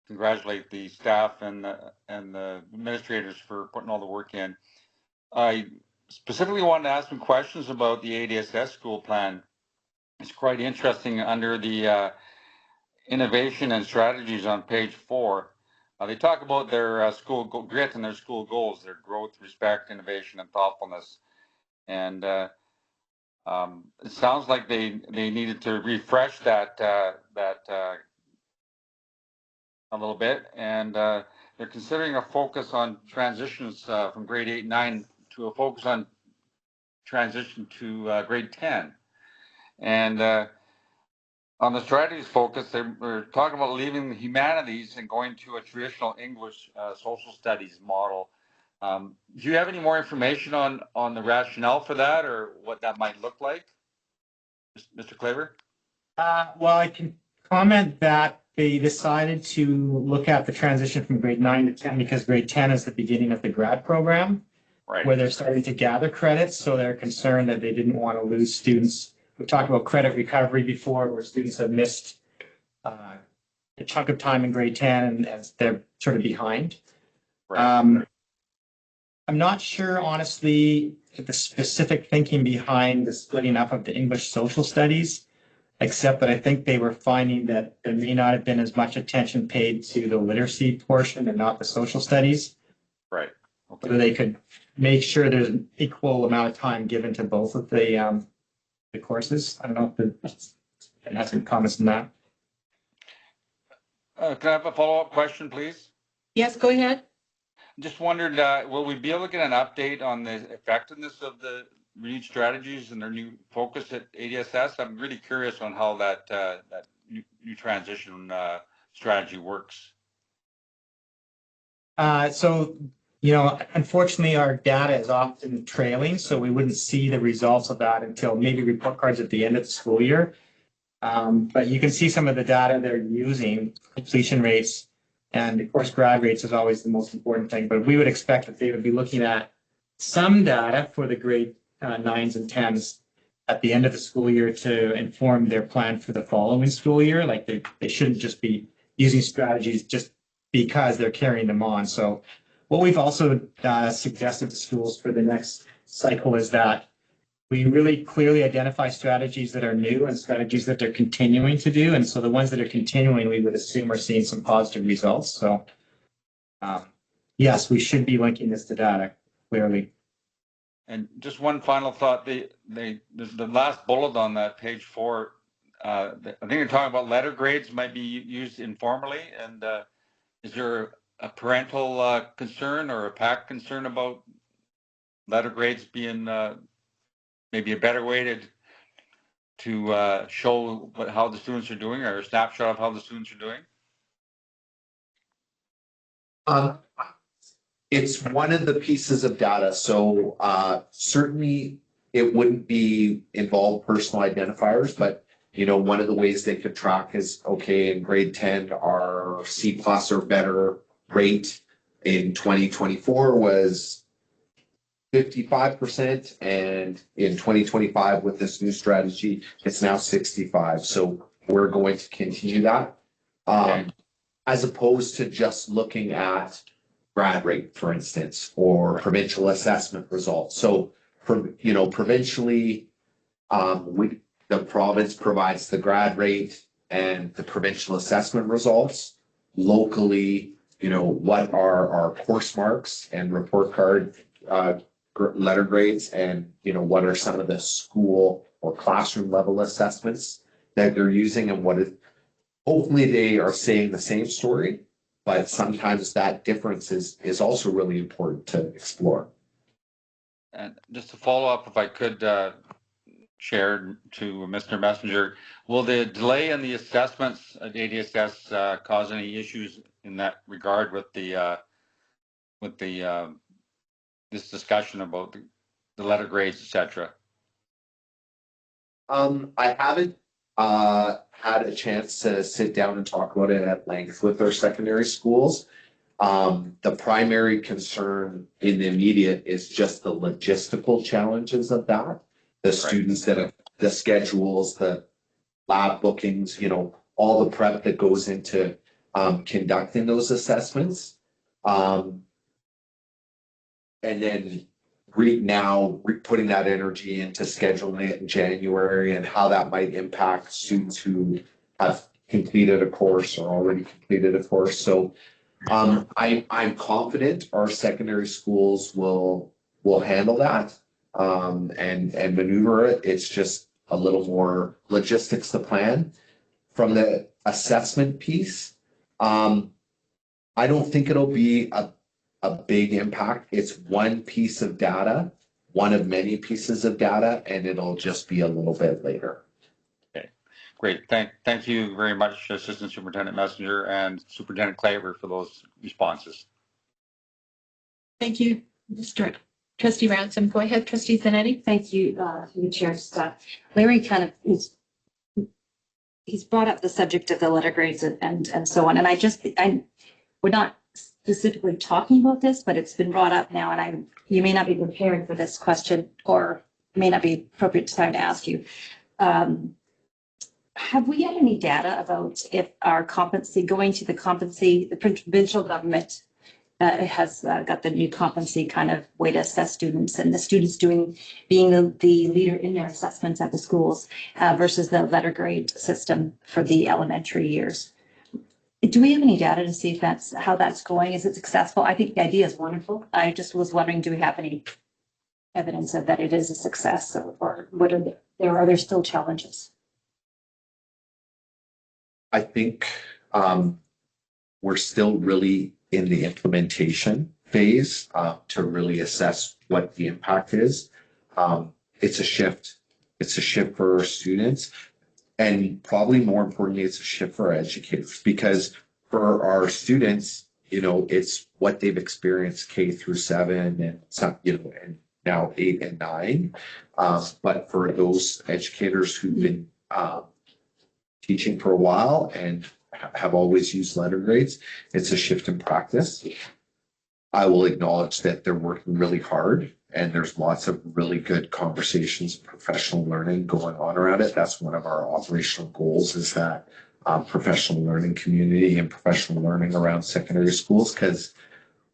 congratulate the staff and the administrators for putting all the work in. I specifically wanted to ask some questions about the ADSS school plan. It's quite interesting under the innovation and strategies on page 4. They talk about their grit and their school goals, their growth, respect, innovation, and thoughtfulness. And it sounds like they needed to refresh that a little bit, and they're considering a focus on transitions from grade 8 and 9 to a focus on transition to grade 10. And on the strategies focus, we're talking about leaving the humanities and going to a traditional English social studies model. Do you have any more information on the rationale for that, or what that might look like, Mr. Claver? Well, I can comment that they decided to look at the transition from grade 9 to 10 because grade 10 is the beginning of the grad program, Right. where they're starting to gather credits. So they're concerned that they didn't want to lose students. We talked about credit recovery before, where students have missed a chunk of time in grade 10 and as they're sort of behind. Right. I'm not sure, honestly, the specific thinking behind the splitting up of the English social studies, except that I think they were finding that there may not have been as much attention paid to the literacy portion and not the social studies. Right. Okay. So they could make sure there's an equal amount of time given to both of the courses. I don't know if it has some comments on that. Can I have a follow-up question, please? Yes, go ahead. Just wondered, will we be able to get an update on the effectiveness of the renewed strategies and their new focus at ADSS? I'm really curious on how that new transition strategy works. So, you know, unfortunately, our data is often trailing, so we wouldn't see the results of that until maybe report cards at the end of the school year. But you can see some of the data they're using, completion rates, and of course, grad rates is always the most important thing. But we would expect that they would be looking at some data for the grade 9s and 10s at the end of the school year to inform their plan for the following school year. Like they shouldn't just be using strategies just because they're carrying them on. So what we've also suggested to schools for the next cycle is that we really clearly identify strategies that are new and strategies that they're continuing to do. And so the ones that are continuing, we would assume are seeing some positive results. So yes, we should be linking this to data, clearly. And just one final thought, the last bullet on that page 4, I think you're talking about letter grades might be used informally. And is there a parental concern or a PAC concern about letter grades being maybe a better way to show how the students are doing, or a snapshot of how the students are doing? It's one of the pieces of data. So certainly it wouldn't be involve personal identifiers, but you know, one of the ways they could track is, okay, in grade 10, our C+ or better rate in 2024 was 55%, and in 2025 with this new strategy, it's now 65. So we're going to continue that, as opposed to just looking at grad rate, for instance, or provincial assessment results. So, provincially, the province provides the grad rate and the provincial assessment results. Locally, what are our course marks and report card letter grades, and what are some of the school or classroom level assessments that they're using, and hopefully they are saying the same story, but sometimes that difference is also really important to explore. And just to follow up, if I could share to Mr. Messenger, will the delay in the assessments at ADSS cause any issues in that regard with this discussion about the letter grades, etc.? I haven't had a chance to sit down and talk about it at length with our secondary schools. The primary concern in the immediate is just the logistical challenges of that. The students that have the schedules, the lab bookings, all the prep that goes into conducting those assessments. And then putting that energy into scheduling it in January and how that might impact students who have completed a course or already completed a course. So I'm confident our secondary schools will handle that and maneuver it. It's just a little more logistics to plan. From the assessment piece, I don't think it'll be a big impact. It's one piece of data, one of many pieces of data, and it'll just be a little bit later. Okay, great. Thank you very much, Assistant Superintendent Messenger and Superintendent Claver, for those responses. Thank you, Mr. Trustee Ransom. Go ahead, Trustee Zanetti. Thank you, through the chair. Larry kind of he's brought up the subject of the letter grades and so on. And we're not specifically talking about this, but it's been brought up now, and you may not be prepared for this question, or may not be appropriate time to ask you. Have we had any data about if our the provincial government has got the new competency kind of way to assess students, and the students being the leader in their assessments at the schools versus the letter grade system for the elementary years? Do we have any data to see if how that's going? Is it successful? I think the idea is wonderful. I just was wondering, do we have any evidence of that it is a success, or what are there still challenges? I think we're still really in the implementation phase to really assess what the impact is. It's a shift. It's a shift for our students. And probably more importantly, it's a shift for our educators, because for our students, it's what they've experienced K through 7 and some, and now 8 and 9. But for those educators who've been teaching for a while and have always used letter grades, it's a shift in practice. I will acknowledge that they're working really hard, and there's lots of really good conversations, professional learning going on around it. That's one of our operational goals, is that professional learning community and professional learning around secondary schools, because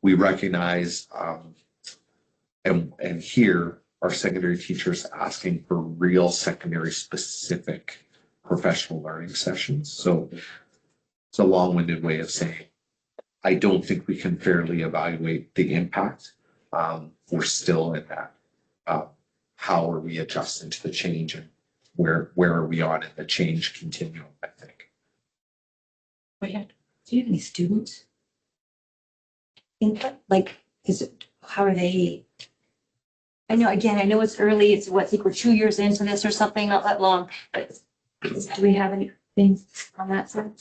we recognize and hear our secondary teachers asking for real secondary specific professional learning sessions. So it's a long-winded way of saying I don't think we can fairly evaluate the impact. We're still in that. How are we adjusting to the change, and where are we on in the change continuum, I think. Go ahead. Do you have any students input? How are they? I know it's early. It's I think we're 2 years into this or something, not that long. But do we have anything on that side?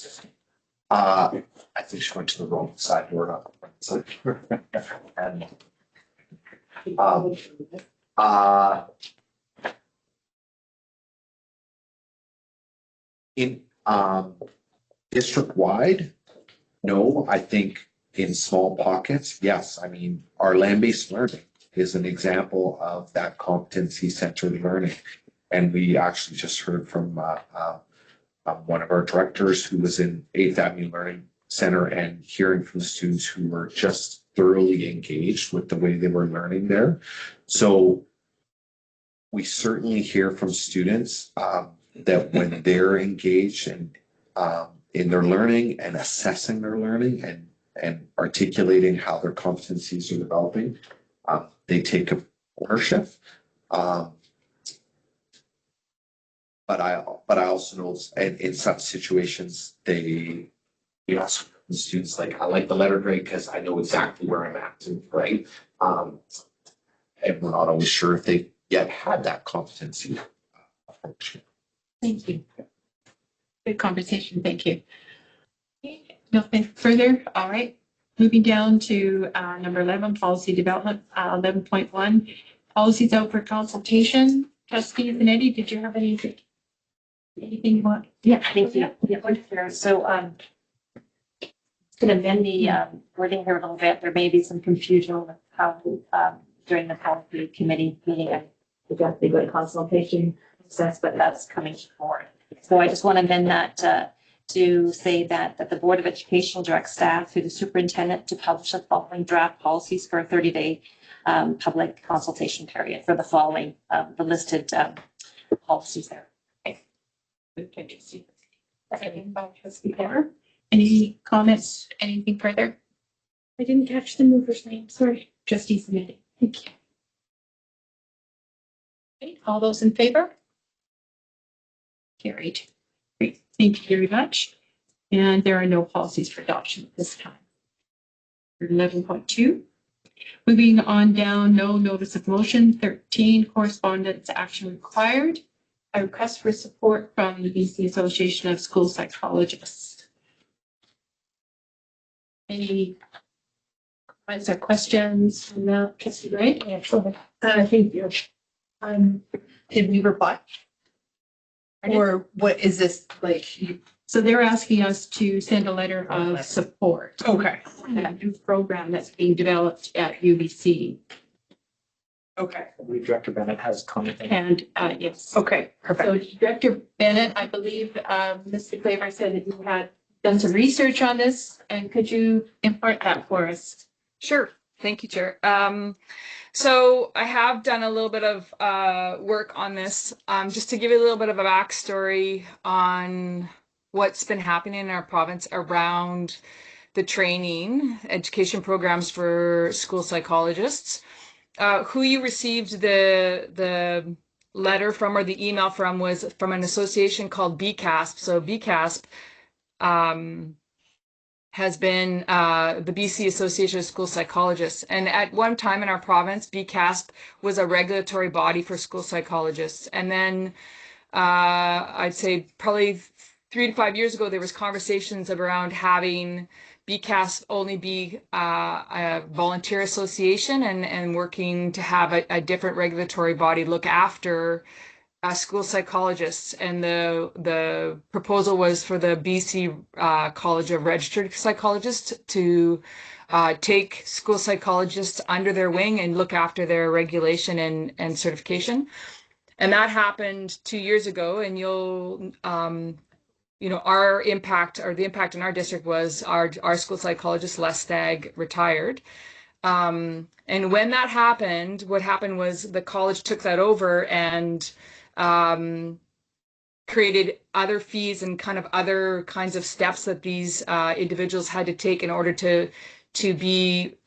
I think she went to the wrong side door, not the front side. In district wide, no. I think in small pockets, yes. I mean, our land-based learning is an example of that competency-centered learning, and we actually just heard from one of our directors who was in 8th Avenue Learning Center, and hearing from the students who were just thoroughly engaged with the way they were learning there. So we certainly hear from students that when they're engaged and in their learning and assessing their learning and articulating how their competencies are developing, they take ownership. But I also know in some situations they ask the students, like, I like the letter grade because I know exactly where I'm at, right? And we're not always sure if they yet had that competency function. Thank you. Good conversation. Thank you. Nothing further. All right. Moving down to number 11, policy development, 11.1, policies out for consultation. Trustee Zanetti, did you have anything you want? Yeah, thank you. Yeah, so going to amend the wording here a little bit. There may be some confusion with how during the policy committee meeting I suggested go to consultation process, but that's coming forward. So I just want to amend that to say that the Board of Education directs staff through the superintendent to publish the following draft policies for a 30-day public consultation period for the following, the listed policies there. Second by trustee Moore. Any comments, anything further? I didn't catch the mover's name, sorry. Trustee Smithy. Thank you. Okay, all those in favor? Carried. Great, thank you very much. And there are no policies for adoption at this time. 11.2. Moving on down, no notice of motion. 13, correspondence action required. A request for support from the BC Association of School Psychologists. Any comments or questions from that? Trustee Gray? Yeah, sure. Thank you. Did we reply? Or what is this like? So they're asking us to send a letter of support. Okay. For that new program that's being developed at UBC. Okay. I believe Director Bennett has commented. And yes. Okay, perfect. So Director Bennett, I believe Mr. Claver said that you had done some research on this, and could you impart that for us? Sure. Thank you, Chair. So I have done a little bit of work on this, just to give you a little bit of a backstory on what's been happening in our province around the training education programs for school psychologists. Who you received the letter from or the email from was from an association called BCASP. So BCASP has been the BC Association of School Psychologists. And at one time in our province, BCASP was a regulatory body for school psychologists. And then I'd say probably 3 to 5 years ago, there was conversations around having BCASP only be a volunteer association and working to have a different regulatory body look after school psychologists. And the proposal was for the BC College of Registered Psychologists to take school psychologists under their wing and look after their regulation and certification. And that happened 2 years ago. And you'll our impact, or the impact in our district, was our school psychologist, Les Stagg, retired. And when that happened, what happened was the college took that over and created other fees and kind of other kinds of steps that these individuals had to take in order to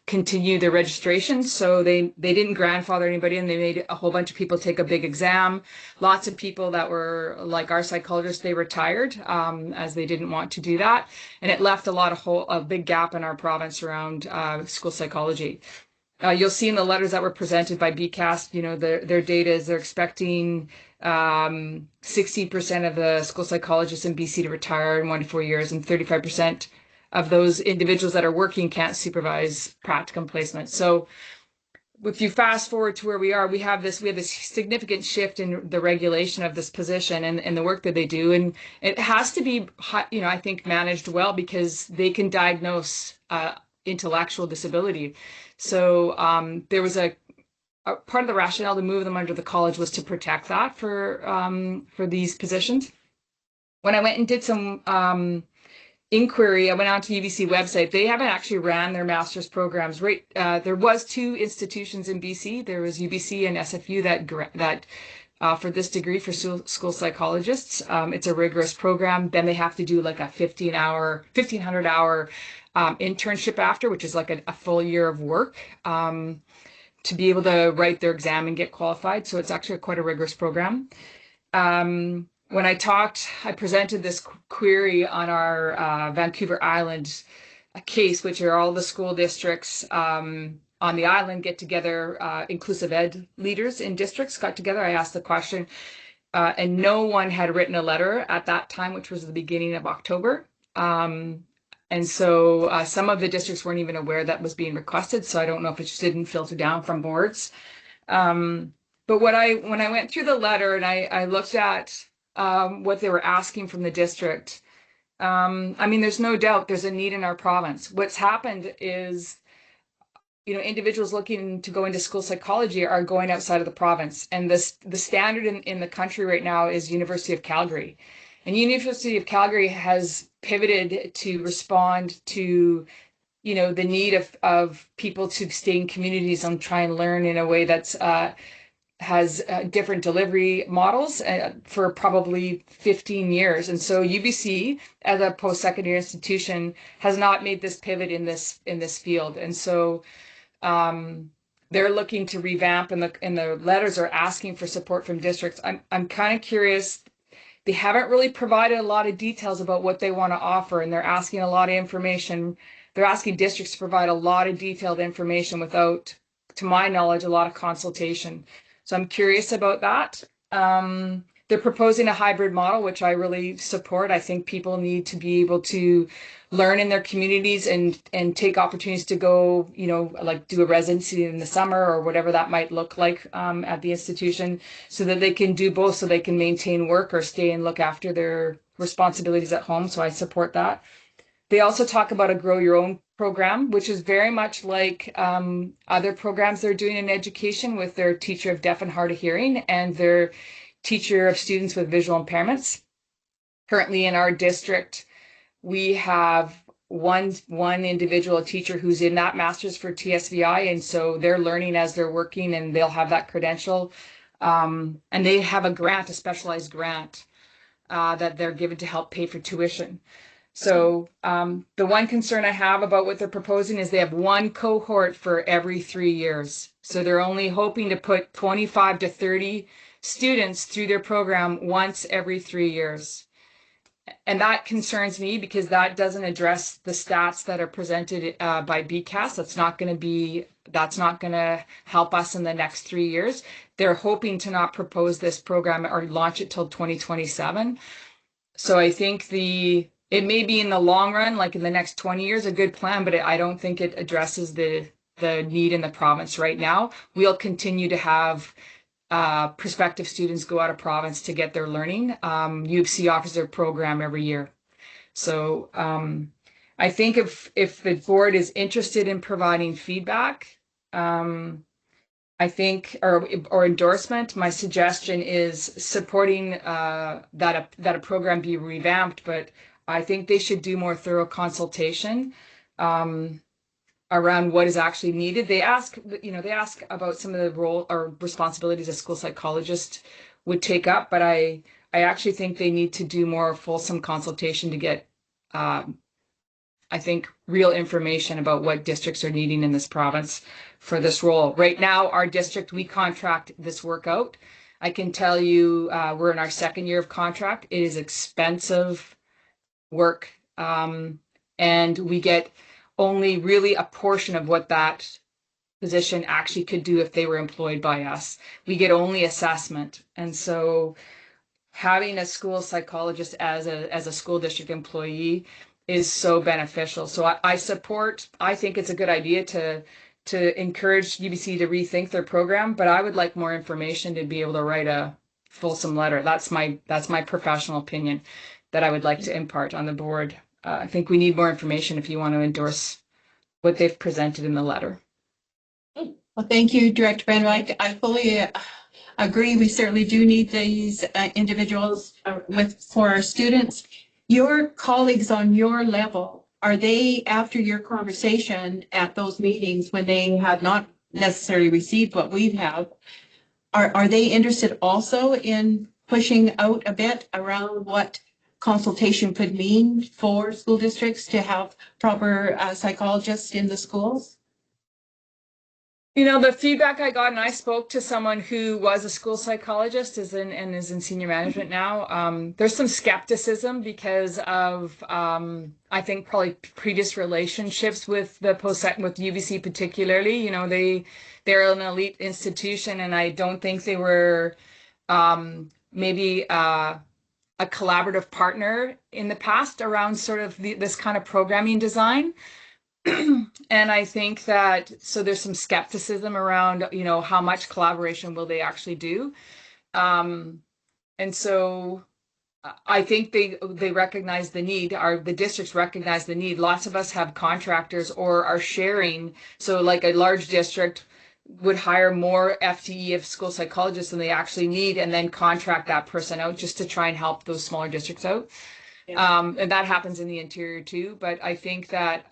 continue their registration. So they didn't grandfather anybody, and they made a whole bunch of people take a big exam. Lots of people that were like our psychologists, they retired as they didn't want to do that. And it left a big gap in our province around school psychology. You'll see in the letters that were presented by BCASP, their data is they're expecting 60% of the school psychologists in BC to retire in 1 to 4 years, and 35% of those individuals that are working can't supervise practicum placement. So if you fast forward to where we are, we have this significant shift in the regulation of this position and the work that they do. And it has to be, I think, managed well, because they can diagnose intellectual disability. So there was a part of the rationale to move them under the college was to protect that for these positions. When I went and did some inquiry, I went onto the UBC website. They haven't actually ran their master's programs. Right, there was 2 institutions in BC. There was UBC and SFU that for this degree for school psychologists. It's a rigorous program. Then they have to do like a 1,500-hour internship after, which is like a full year of work to be able to write their exam and get qualified. So it's actually quite a rigorous program. When I presented this query on our Vancouver Island case, which are all the school districts on the island get together, inclusive ed leaders in districts got together. I asked the question, and no one had written a letter at that time, which was the beginning of October. And so some of the districts weren't even aware that was being requested. So I don't know if it just didn't filter down from boards. But when I went through the letter and I looked at what they were asking from the district, there's no doubt there's a need in our province. What's happened is, individuals looking to go into school psychology are going outside of the province. And the standard in the country right now is University of Calgary. And University of Calgary has pivoted to respond to the need of people to stay in communities and try and learn in a way that's has different delivery models for probably 15 years. And so UBC as a post-secondary institution has not made this pivot in this field. And so they're looking to revamp, and the letters are asking for support from districts. I'm kind of curious. They haven't really provided a lot of details about what they want to offer, and they're asking a lot of information. They're asking districts to provide a lot of detailed information without, to my knowledge, a lot of consultation. So I'm curious about that. They're proposing a hybrid model, which I really support. I think people need to be able to learn in their communities and take opportunities to go, like do a residency in the summer or whatever that might look like at the institution, so that they can do both, so they can maintain work or stay and look after their responsibilities at home. So I support that. They also talk about a Grow Your Own program, which is very much like other programs they're doing in education with their teacher of deaf and hard of hearing and their teacher of students with visual impairments. Currently in our district, we have one individual teacher who's in that master's for TSVI, and so they're learning as they're working, and they'll have that credential. And they have a grant, a specialized grant that they're given to help pay for tuition. So the one concern I have about what they're proposing is they have one cohort for every 3 years. So they're only hoping to put 25 to 30 students through their program once every 3 years. And that concerns me because that doesn't address the stats that are presented by BCAS. That's not going to help us in the next 3 years. They're hoping to not propose this program or launch it till 2027. So I think it may be in the long run, like in the next 20 years, a good plan, but I don't think it addresses the need in the province right now. We'll continue to have prospective students go out of province to get their learning. U of C offers their program every year. So I think if the board is interested in providing feedback, I think, or endorsement, my suggestion is supporting that a program be revamped, but I think they should do more thorough consultation around what is actually needed. They ask about some of the role or responsibilities a school psychologist would take up, but I actually think they need to do more fulsome consultation to get, I think, real information about what districts are needing in this province for this role. Right now, our district, we contract this work out. I can tell you we're in our second year of contract. It is expensive work, and we get only really a portion of what that position actually could do if they were employed by us. We get only assessment. And so having a school psychologist as a school district employee is so beneficial. So I think it's a good idea to encourage UBC to rethink their program, but I would like more information to be able to write a fulsome letter. That's my professional opinion that I would like to impart on the board. I think we need more information if you want to endorse what they've presented in the letter. Well, thank you, Director Brandweidt. I fully agree. We certainly do need these individuals for our students. Your colleagues on your level, are they, after your conversation at those meetings when they have not necessarily received what we have, are they interested also in pushing out a bit around what consultation could mean for school districts to have proper psychologists in the schools? The feedback I got, and I spoke to someone who was a school psychologist and is in senior management now. There's some skepticism because of, I think, probably previous relationships with with UBC particularly. They're an elite institution, and I don't think they were maybe a collaborative partner in the past around sort of this kind of programming design. And I think that, so there's some skepticism around, how much collaboration will they actually do? And so I think they recognize the need, the districts recognize the need. Lots of us have contractors or are sharing. So like a large district would hire more FTE of school psychologists than they actually need, and then contract that person out just to try and help those smaller districts out. Yeah. And that happens in the interior too. But I think that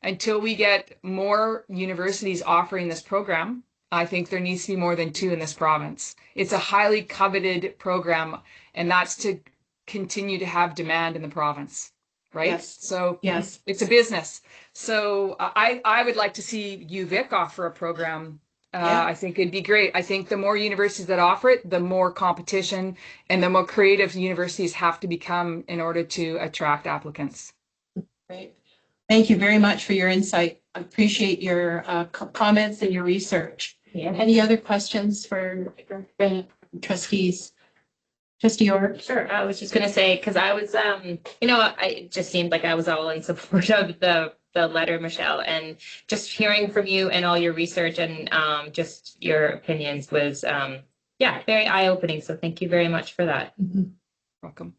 until we get more universities offering this program, I think there needs to be more than 2 in this province. It's a highly coveted program, and that's to continue to have demand in the province, right? Yes. So Yes. it's a business. So I would like to see UVic offer a program. Yeah. I think it'd be great. I think the more universities that offer it, the more competition and the more creative universities have to become in order to attract applicants. Great. Thank you very much for your insight. I appreciate your comments and your research. Yeah. Any other questions for trustees? Trustee Orr? Sure. I was just gonna say, because I was, it just seemed like I was all in support of the letter, Michelle, and just hearing from you and all your research and just your opinions was, very eye-opening. So thank you very much for that. Welcome.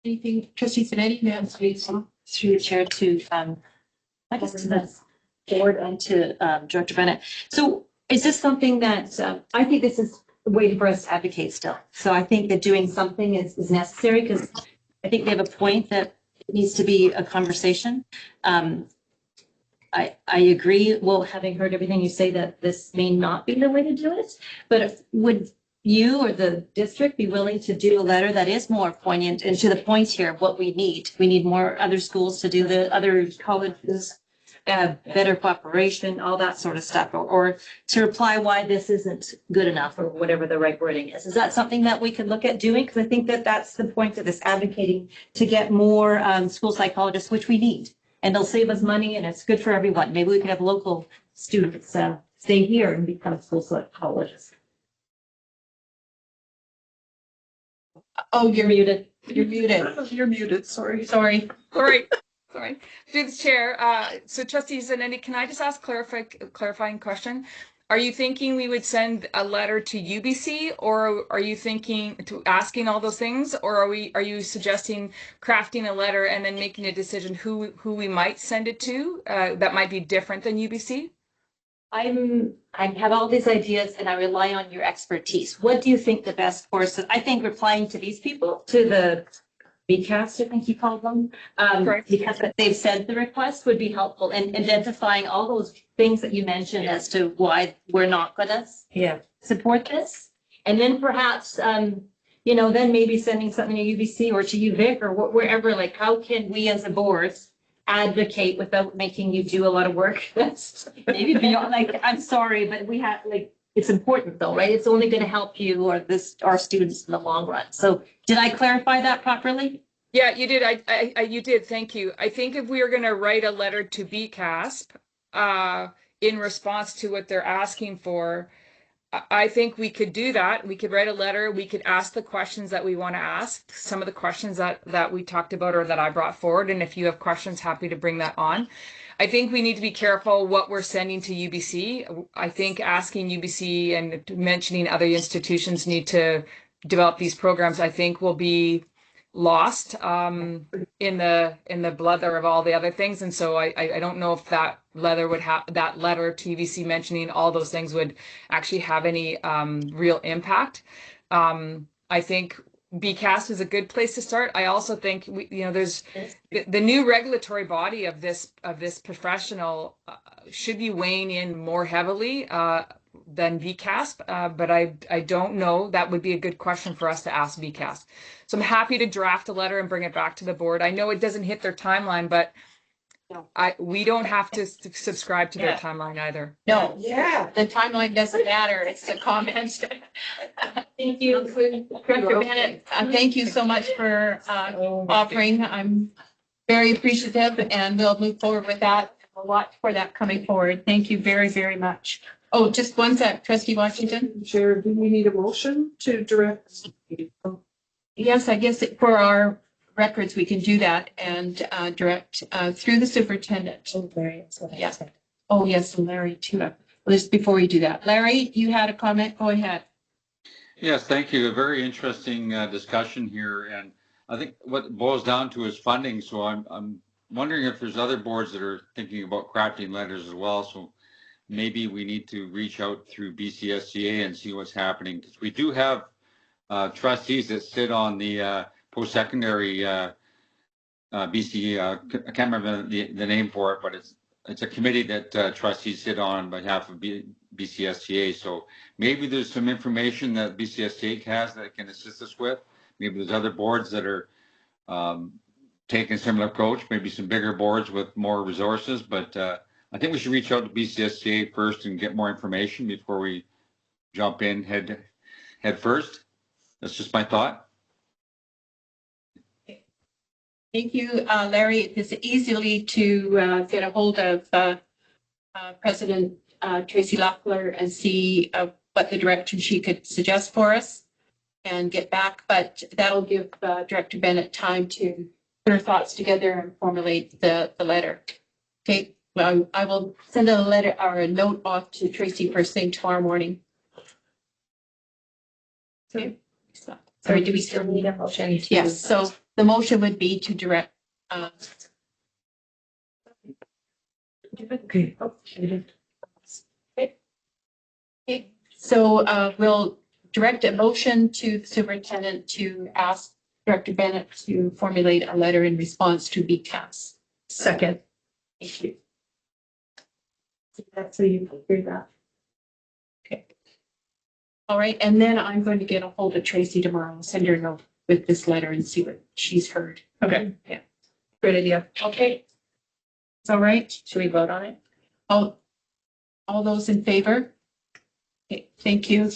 Anything, Trustee Finetti, ma'am, please. Through the chair to, I guess to the board and to Director Bennett. So is this something that, I think this is a way for us to advocate still. So I think that doing something is necessary because I think they have a point that it needs to be a conversation. I agree, well, having heard everything you say, that this may not be the way to do it, but would you or the district be willing to do a letter that is more poignant and to the point here of what we need? We need more other schools to do the other colleges, better cooperation, all that sort of stuff, or to reply why this isn't good enough or whatever the right wording is. Is that something that we could look at doing? Because I think that that's the point of this, advocating to get more school psychologists, which we need. And they'll save us money and it's good for everyone. Maybe we could have local students stay here and become school psychologists. Oh, you're muted. You're muted. You're muted, sorry. Sorry. Sorry. Through the chair. So Trustee Zanetti, can I just ask clarifying question? Are you thinking we would send a letter to UBC, or are you thinking to asking all those things, or are you suggesting crafting a letter and then making a decision who we might send it to that might be different than UBC? I have all these ideas and I rely on your expertise. What do you think the best course is? I think replying to these people, to the BCAS, I think you called them, because they've said the request would be helpful, and identifying all those things that you mentioned as to why we're not gonna support this. And then perhaps, then maybe sending something to UBC or to UVic or wherever, like how can we as a board advocate without making you do a lot of work? That's maybe beyond, I'm sorry, but we have, it's important though, right? It's only going to help you or our students in the long run. So did I clarify that properly? Yeah, you did. You did. Thank you. I think if we are going to write a letter to BCASP in response to what they're asking for, I think we could do that. We could write a letter. We could ask the questions that we want to ask, some of the questions that we talked about or that I brought forward. And if you have questions, happy to bring that on. I think we need to be careful what we're sending to UBC. I think asking UBC and mentioning other institutions need to develop these programs, I think will be lost in the blather of all the other things. And so I don't know if that letter to UBC mentioning all those things would actually have any real impact. I think BCAS is a good place to start. I also think there's the new regulatory body of this professional should be weighing in more heavily than VCASP, but I don't know. That would be a good question for us to ask VCASP. So I'm happy to draft a letter and bring it back to the board. I know it doesn't hit their timeline, but we don't have to subscribe to their timeline either. No, the timeline doesn't matter. It's the comments. Thank you, Director Bennett. Thank you so much for offering. I'm very appreciative, and we'll move forward with that. A lot for that coming forward. Thank you very, very much. Oh, just one sec, Trustee Washington. Chair, do we need a motion to direct? Yes, I guess for our records, we can do that and direct through the superintendent. Yeah. Oh, yes, and Larry too. Just before we do that, Larry, you had a comment. Go ahead. Yes, thank you. A very interesting discussion here, and I think what it boils down to is funding. So I'm wondering if there's other boards that are thinking about crafting letters as well. So maybe we need to reach out through BCSCA and see what's happening, because we do have trustees that sit on the post-secondary BC, I can't remember the name for it, but it's a committee that trustees sit on behalf of BCSTA. So maybe there's some information that BCSTA has that can assist us with. Maybe there's other boards that are taking a similar approach, maybe some bigger boards with more resources. But I think we should reach out to BCSTA first and get more information before we jump in head first. That's just my thought. Thank you, Larry. It's easily to get a hold of President Tracy Loeffler and see what the direction she could suggest for us and get back. But that'll give Director Bennett time to put her thoughts together and formulate the letter. Okay, well, I will send a letter or a note off to Tracy first thing tomorrow morning. Okay. Sorry, do we still need a motion? Yes, so the motion would be to direct. Okay. So we'll direct a motion to the superintendent to ask Director Bennett to formulate a letter in response to BCAS. Second. Thank you. That's so you can hear that. Okay. All right, and then I'm going to get a hold of Tracy tomorrow and send her a note with this letter and see what she's heard. Okay. Yeah. Great idea. Okay. It's all right. Should we vote on it? All those in favor? Okay, thank you.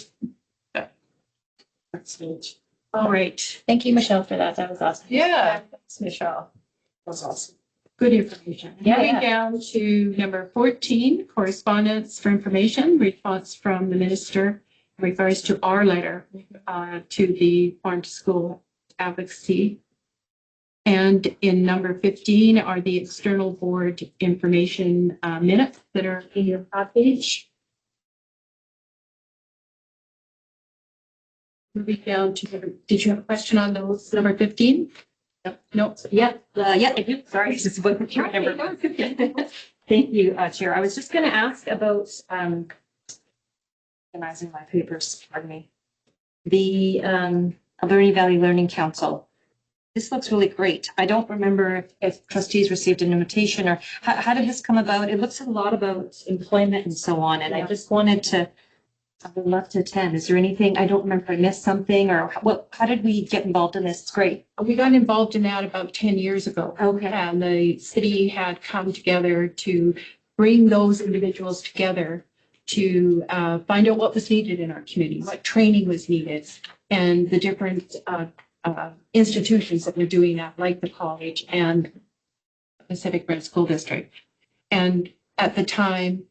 All right. Thank you, Michelle, for that. That was awesome. Yeah. Thanks, Michelle. That's awesome. Good information. Yeah, Moving yeah. down to number 14, correspondence for information, response from the minister in regards to our letter to the farm to school advocacy. And in number 15 are the external board information minutes that are in your package. Moving down to, did you have a question on those, number 15? No. Yeah, I do. Sorry, just wasn't sure. Thank you, Chair. I was just going to ask about organizing my papers. Pardon me. The Alberni Valley Learning Council. This looks really great. I don't remember if trustees received an invitation or how did this come about? It looks a lot about employment and so on. And I just wanted to. I would love to attend. Is there anything, I don't remember, I missed something or how did we get involved in this? It's great. We got involved in that about 10 years ago. Okay. And the city had come together to bring those individuals together to find out what was needed in our community, what training was needed, and the different institutions that were doing that, like the college and Pacific Rim School District. And at the time,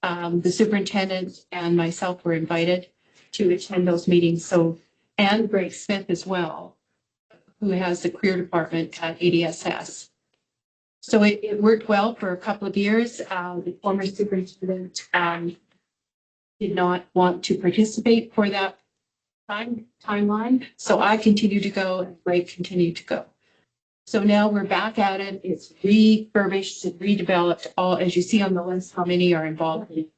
the superintendent and myself were invited to attend those meetings. So, and Greg Smith as well, who has the career department at ADSS. So it worked well for a couple of years. The former superintendent did not want to participate for that timeline. So I continued to go and Greg continued to go. So now we're back at it. It's refurbished and redeveloped, all, as you see on the list, how many are involved in it.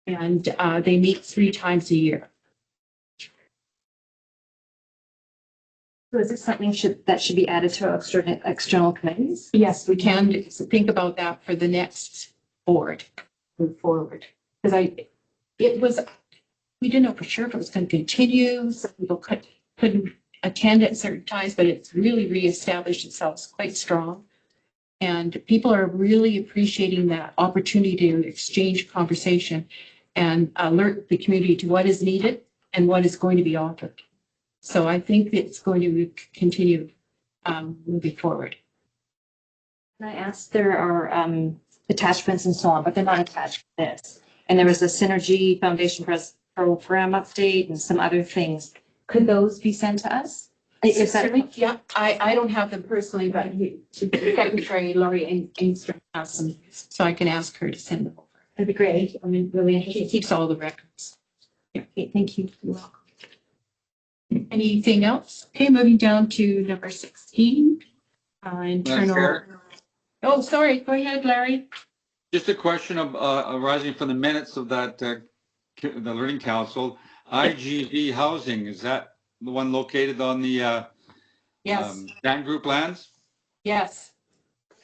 And they meet 3 times a year. So is this something that should be added to our external committees? Yes, we can think about that for the next board move forward. Because we didn't know for sure if it was going to continue. Some people couldn't attend at certain times, but it's really reestablished itself quite strong. And people are really appreciating that opportunity to exchange conversation and alert the community to what is needed and what is going to be offered. So I think it's going to continue moving forward. And I asked, there are attachments and so on, but they're not attached to this. And there was a Synergy Foundation program update and some other things. Could those be sent to us? Is that Yeah, I don't have them personally, but Secretary Laurie Engstrom has them, so I can ask her to send them over. That'd be great. I mean, really She interesting. keeps all the records. Okay, thank you. You're welcome. Anything else? Okay, moving down to number 16. Internal. Chair? Oh, sorry. Go ahead, Larry. Just a question of arising from the minutes of that, the Learning Council. IGV Housing, is that the one located on the Yes. Dan Group lands? Yes.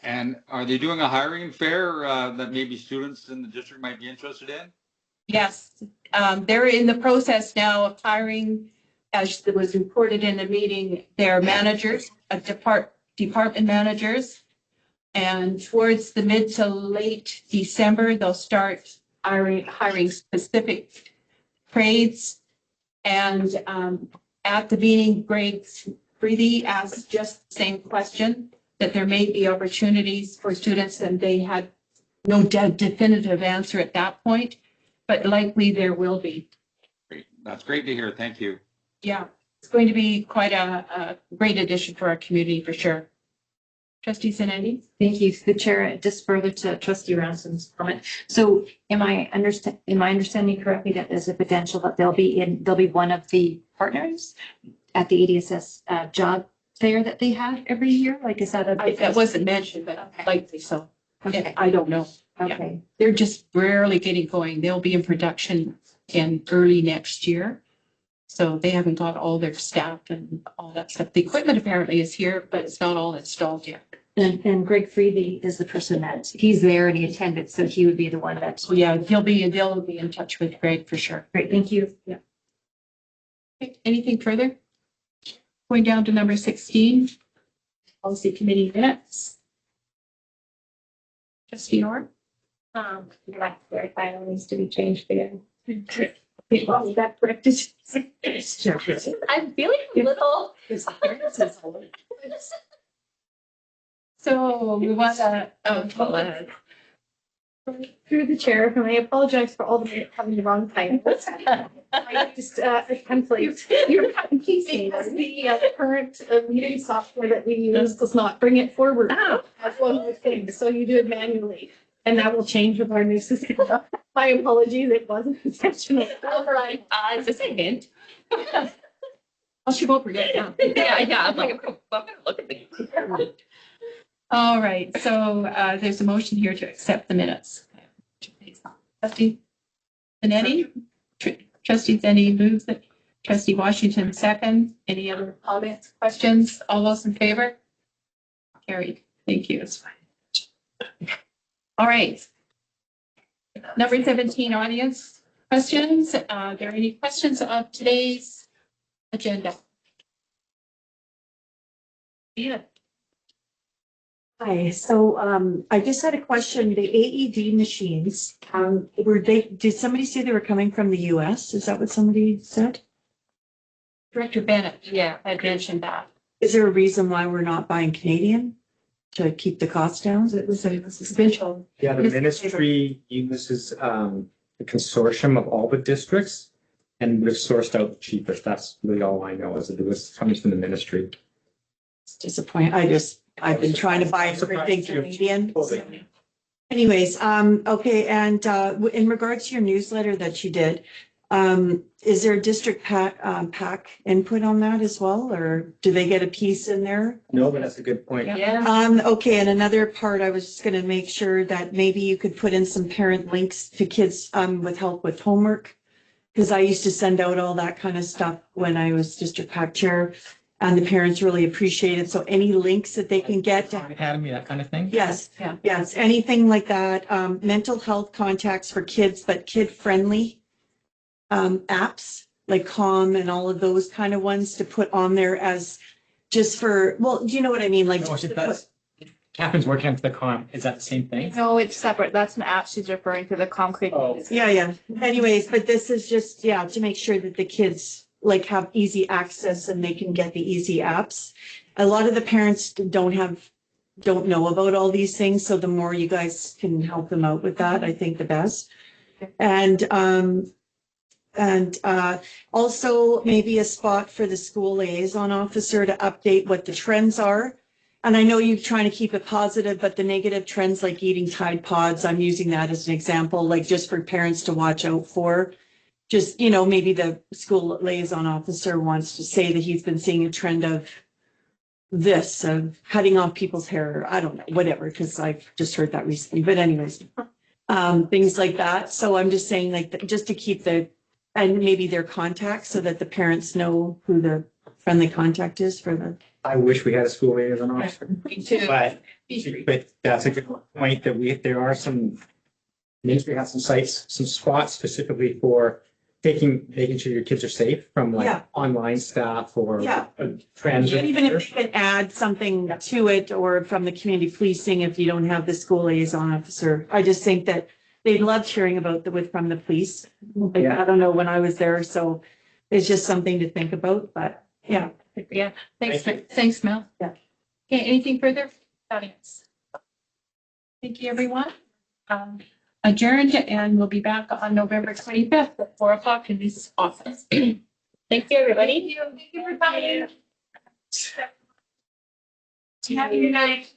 And are they doing a hiring fair that maybe students in the district might be interested in? Yes, they're in the process now of hiring, as it was reported in the meeting, their managers, department managers. And towards the mid to late December, they'll start hiring specific trades. And at the meeting, Greg Freedy asked just the same question, that there may be opportunities for students, and they had no definitive answer at that point, but likely there will be. Great. That's great to hear. Thank you. Yeah, it's going to be quite a great addition for our community for sure. Trustee Zanetti? Thank you, the chair. Just further to trustee Ransom's comment. So am I understanding correctly that there's a potential that they'll be one of the partners at the ADSS job fair that they have every year? Like, is that That wasn't mentioned, but Okay. likely so. Okay. I don't know. Okay. They're just rarely getting going. They'll be in production in early next year. So they haven't got all their staff and all that stuff. The equipment apparently is here, but it's not all installed yet. And Greg Freely is the person that he's there and he attended, so he would be the one that. So yeah, they'll be in touch with Greg for sure. Great, thank you. Yeah. Okay, anything further? Going down to number 16, policy committee minutes. Trustee Orr? Like verified needs to be changed again. Well, that corrected. I'm feeling a little. So we want to, Through the chair, and I apologize for all the minutes having the wrong time. I just template. You're cutting pieces. Because the current meeting software that we use does not bring it forward. That's one of the things. So you do it manually, and that will change with our new system. My apologies, it wasn't intentional. All right, it's just a hint. oh, she won't forget now. Yeah, I'm like, I'm gonna look at the. All right, so there's a motion here to accept the minutes. Trustee Zanetti? Trustee Zanetti moves it. Trustee Washington second. Any other comments, questions? All those in favor? Carried. Thank you. It's fine. All right. Number 17, audience questions. Are there any questions of today's agenda? Yeah. Hi, so I just had a question. The AED machines, did somebody say they were coming from the US? Is that what somebody said? Director Bennett, yeah, had mentioned that. Is there a reason why we're not buying Canadian to keep the costs down? It was a suspension. Yeah, the ministry uses the consortium of all the districts and we've sourced out the cheapest. That's really all I know is that it was coming from the ministry. It's disappointing. I've been trying to buy everything Canadian. Totally. Anyways, okay, and in regards to your newsletter that you did, is there a district PAC input on that as well, or do they get a piece in there? No, but that's a good point. Yeah. Okay, and another part, I was just gonna make sure that maybe you could put in some parent links to kids with help with homework. Because I used to send out all that kind of stuff when I was district PAC chair. And the parents really appreciate it. So any links that they can get to. Academy, that kind of thing? Yes, Yeah. yes, anything like that. Mental health contacts for kids, but kid-friendly apps like Calm and all of those kind of ones to put on there as just for, well, do you know what I mean? Like, No, that's, Catherine's working on the con. Is that the same thing? No, it's separate. That's an app she's referring to, the concrete. Oh. yeah. Anyways, but this is just, to make sure that the kids like have easy access and they can get the easy apps. A lot of the parents don't know about all these things. So the more you guys can help them out with that, I think the best. And also maybe a spot for the school liaison officer to update what the trends are. And I know you're trying to keep it positive, but the negative trends like eating Tide Pods, I'm using that as an example, like just for parents to watch out for. Just, maybe the school liaison officer wants to say that he's been seeing a trend of this, of cutting off people's hair. I don't know, whatever, because I've just heard that recently. But anyways, things like that. So I'm just saying just to keep and maybe their contacts so that the parents know who the friendly contact is for the, I wish we had a school liaison officer, Me too. but, Be free. but that's a good point that there are some, ministry has some sites, some spots specifically for making sure your kids are safe from Yeah. like online stuff or Yeah. transit. even if they can add something to it or from the community policing, if you don't have the school liaison officer. I just think that they loved hearing about from the police. Like, Yeah. I don't know when I was there, so it's just something to think about, but yeah. Yeah, thanks, Thank thanks, Mel. Yeah. Okay, anything further, audience? Thank you, everyone. Adjourned, and we'll be back on November 25th at 4:00 in this office. Thank you, everybody. Thank you for coming. Have a good night.